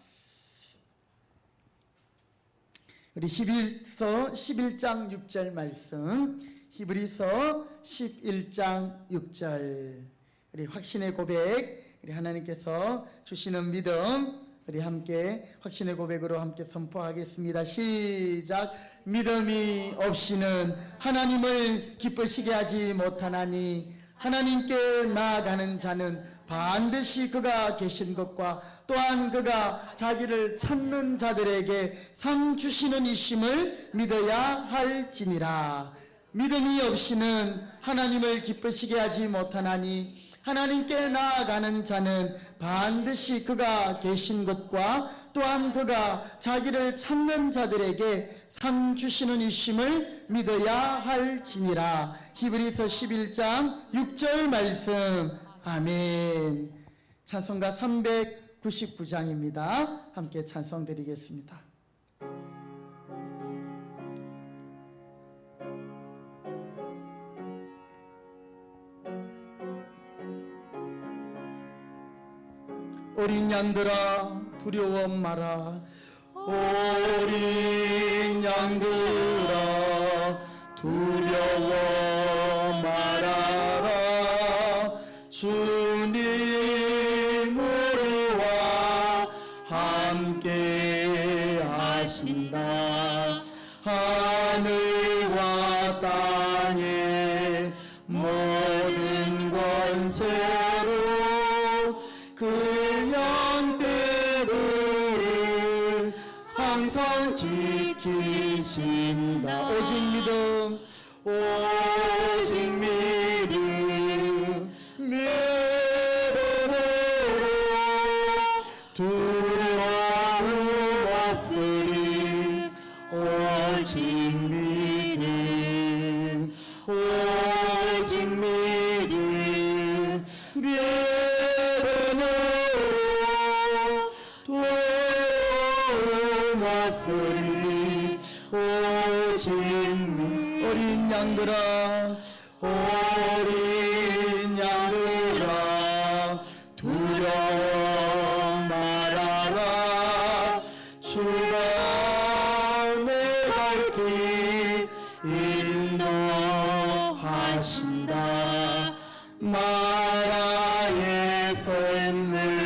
우리 히브리서 11장 6절 말씀, 히브리서 11장 6절, 우리 확신의 고백, 우리 하나님께서 주시는 믿음, 우리 함께 확신의 고백으로 함께 선포하겠습니다. 시작. 믿음이 없이는 하나님을 기쁘시게 하지 못하나니 하나님께 나아가는 자는 반드시 그가 계신 것과 또한 그가 자기를 찾는 자들에게 상 주시는 이심을 믿어야 할지니라. 믿음이 없이는 하나님을 기쁘시게 하지 못하나니 하나님께 나아가는 자는 반드시 그가 계신 것과 또한 그가 자기를 찾는 자들에게 상 주시는 이심을 믿어야 할지니라. 히브리서 11장 6절 말씀. 아멘. 찬송가 399장입니다. 함께 찬송 드리겠습니다. 어린 양들아 두려워 마라. 어린 양들아 두려워 말아라. 주님으로와 함께 하신다. 하늘과 땅의 모든 권세로 그 양떼를 항상 지키신다. 오직 믿음, 오직 믿음, 믿음으로 두려움 없으리. 오직 믿음, 오직 믿음, 두려움 없으리. 오직 어린 양들아, 어린 양들아 두려워 말아라. 주가 내 갈 길 인도하신다. 마라의 샘물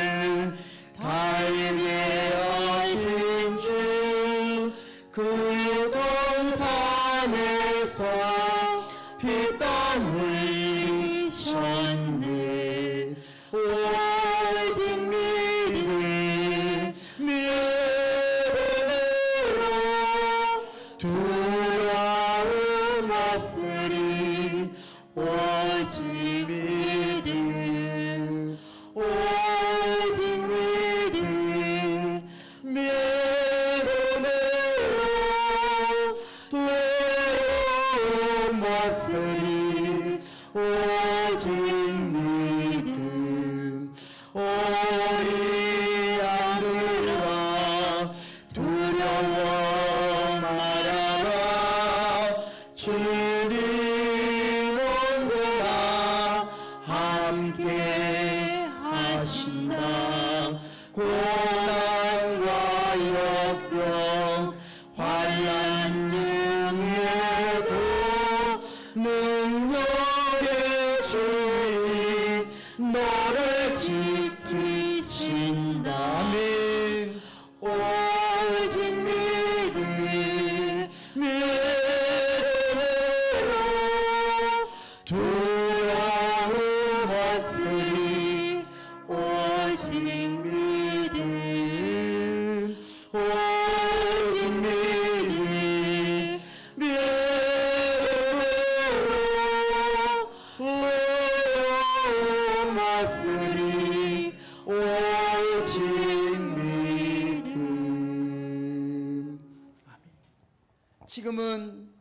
지금은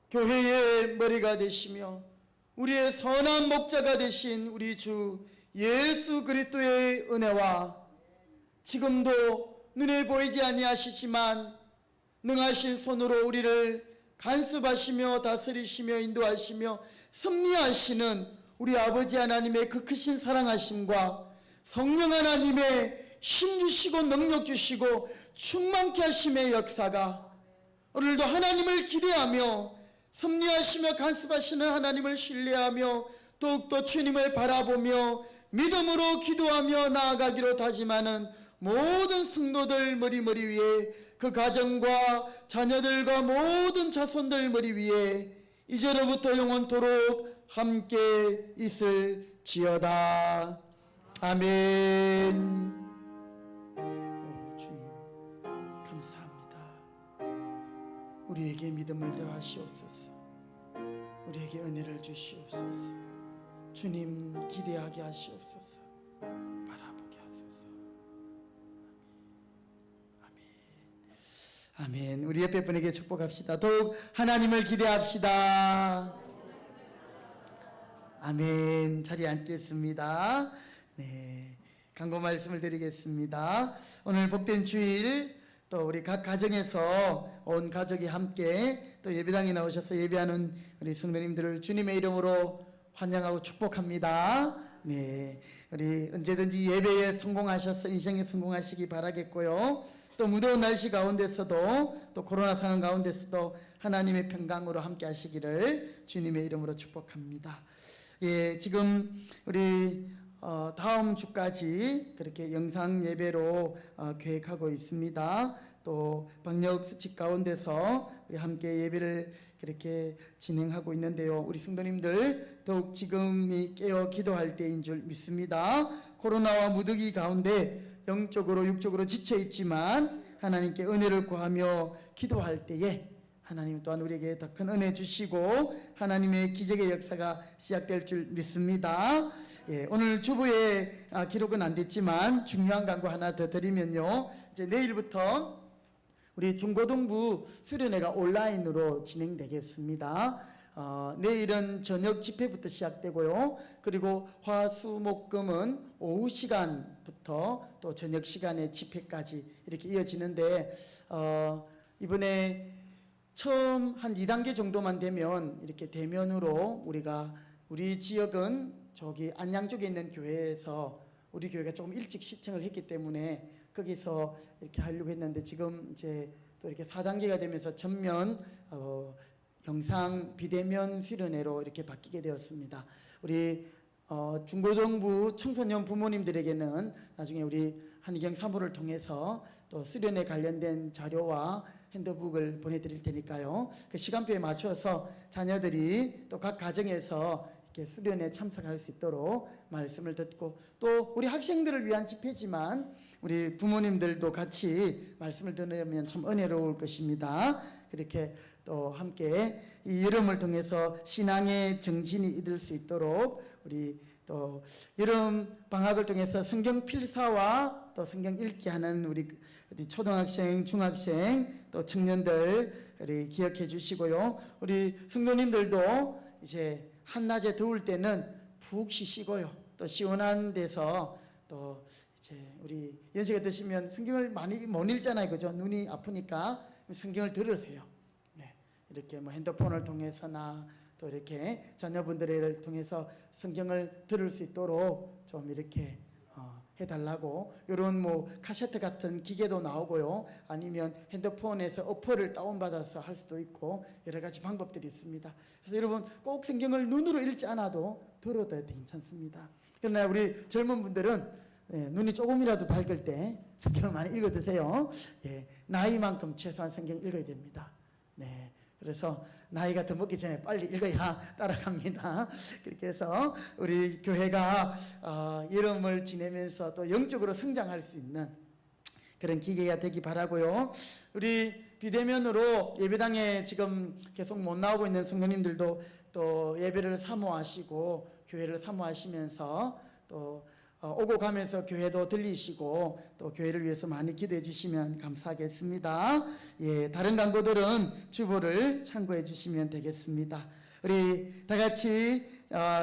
교회의 머리가 되시며 우리의 선한 목자가 되신 우리 주 예수 그리스도의 은혜와 지금도 눈에 보이지 아니하시지만 능하신 손으로 우리를 간섭하시며 다스리시며 인도하시며 섭리하시는 우리 아버지 하나님의 그 크신 사랑하심과 성령 하나님의 힘 주시고 능력 주시고 충만케 하심의 역사가 오늘도 하나님을 기대하며 섭리하시며 간섭하시는 하나님을 신뢰하며 더욱더 주님을 바라보며 믿음으로 기도하며 나아가기로 다짐하는 모든 성도들 머리 위에 그 가정과 자녀들과 모든 자손들 머리 위에 이제로부터 영원토록 함께 있을지어다. 아멘. 주님 감사합니다. 우리에게 믿음을 더하시옵소서. 우리에게 은혜를 주시옵소서. 주님 기대하게 하시옵소서. 바라보게 하소서. 아멘. 우리 옆에 분에게 축복합시다. 더욱 하나님을 기대합시다. 아멘. 자리에 앉겠습니다. 네, 간구 말씀을 드리겠습니다. 오늘 복된 주일 또 우리 각 가정에서 온 가족이 함께 또 예배당에 나오셔서 예배하는 우리 성도님들을 주님의 이름으로 환영하고 축복합니다. 네, 우리 언제든지 예배에 성공하셔서 인생에 성공하시기 바라겠고요. 또 무더운 날씨 가운데서도 또 코로나 상황 가운데서도 하나님의 평강으로 함께 하시기를 주님의 이름으로 축복합니다. 예, 지금 우리 다음 주까지 그렇게 영상 예배로 계획하고 있습니다. 또 방역 수칙 가운데서 우리 함께 예배를 그렇게 진행하고 있는데요. 우리 성도님들 더욱 지금이 깨어 기도할 때인 줄 믿습니다. 코로나와 무더기 가운데 영적으로 육적으로 지쳐 있지만 하나님께 은혜를 구하며 기도할 때에 하나님 또한 우리에게 더 큰 은혜 주시고 하나님의 기적의 역사가 시작될 줄 믿습니다. 예, 오늘 주부의 기록은 안 됐지만 중요한 광고 하나 더 드리면요. 이제 내일부터 우리 중고등부 수련회가 온라인으로 진행되겠습니다. 내일은 저녁 집회부터 시작되고요. 그리고 화수목금은 오후 시간부터 또 저녁 시간에 집회까지 이렇게 이어지는데 이번에 처음 한 2단계 정도만 되면 이렇게 대면으로 우리 지역은 저기 안양 쪽에 있는 교회에서 우리 교회가 조금 일찍 시청을 했기 때문에 거기서 이렇게 하려고 했는데 지금 이제 또 이렇게 4단계가 되면서 전면 영상 비대면 수련회로 이렇게 바뀌게 되었습니다. 우리 중고등부 청소년 부모님들에게는 나중에 우리 한희경 사무를 통해서 또 수련회 관련된 자료와 핸드북을 보내드릴 테니까요. 그 시간표에 맞춰서 자녀들이 또 각 가정에서 이렇게 수련회 참석할 수 있도록 말씀을 듣고 또 우리 학생들을 위한 집회지만 우리 부모님들도 같이 말씀을 들으면 참 은혜로울 것입니다. 그렇게 또 함께 이 여름을 통해서 신앙의 정신이 이룰 수 있도록 우리 또 여름 방학을 통해서 성경 필사와 또 성경 읽기 하는 우리 초등학생, 중학생 또 청년들 우리 기억해 주시고요. 우리 성도님들도 이제 한낮에 더울 때는 푹 쉬시고요. 또 시원한 데서 또 이제 우리 연세가 드시면 성경을 많이 못 읽잖아요. 그죠? 눈이 아프니까 성경을 들으세요. 네. 이렇게 뭐 핸드폰을 통해서나 또 이렇게 자녀분들을 통해서 성경을 들을 수 있도록 좀 이렇게 해달라고 이런 뭐 카세트 같은 기계도 나오고요. 아니면 핸드폰에서 어플을 다운받아서 할 수도 있고 여러 가지 방법들이 있습니다. 그래서 여러분 꼭 성경을 눈으로 읽지 않아도 들어도 괜찮습니다. 그러나 우리 젊은 분들은 눈이 조금이라도 밝을 때 성경을 많이 읽어주세요. 예, 나이만큼 최소한 성경 읽어야 됩니다. 네, 그래서 나이가 더 먹기 전에 빨리 읽어야 따라갑니다. 그렇게 해서 우리 교회가 여름을 지내면서 또 영적으로 성장할 수 있는 그런 기회가 되기 바라고요. 우리 비대면으로 예배당에 지금 계속 못 나오고 있는 성도님들도 또 예배를 사모하시고 교회를 사모하시면서 또 오고 가면서 교회도 들리시고 또 교회를 위해서 많이 기도해 주시면 감사하겠습니다. 예, 다른 광고들은 주보를 참고해 주시면 되겠습니다. 우리 다 같이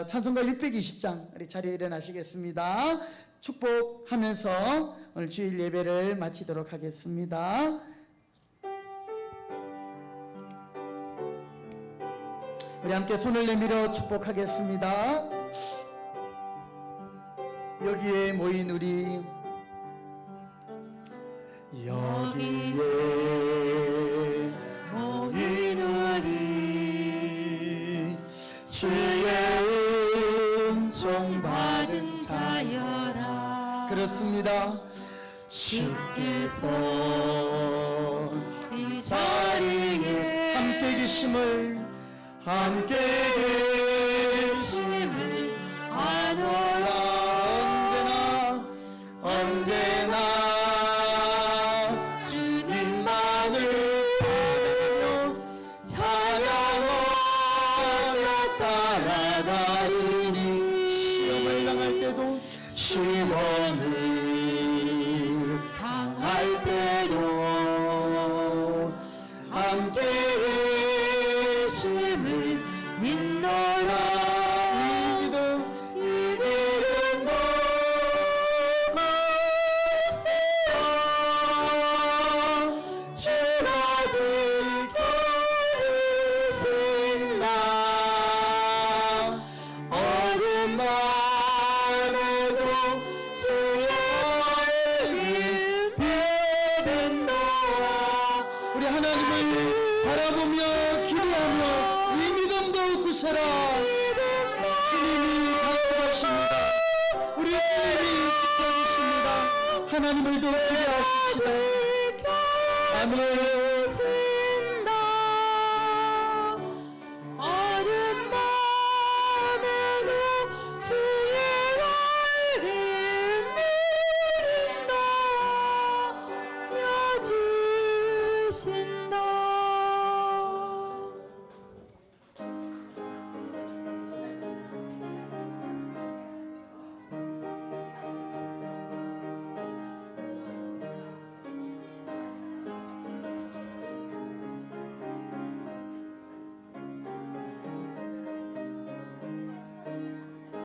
찬송가 620장 우리 자리에 일어나시겠습니다. 축복하면서 오늘 주일 예배를 마치도록 하겠습니다. 우리 함께 손을 내밀어 축복하겠습니다. 여기에 모인 우리, 여기에 모인 우리, 주의 은총 받은 자여라. 그렇습니다. 주께서 이 자리에 함께 계심을 아노라. 언제나 주님만을 찬양하며 따라가리니 시험을 당할 때도 함께 계심을 믿노라. 이 믿음도 주가 지켜주신다. 어둠 밤에도 주의 비빈다. 우리 하나님을 바라보며 기도하며 이 믿음도 굳세라. 주님이 강구하십니다. 우리 주님이 지켜주십니다. 하나님을 더 기대하십시다. 아멘.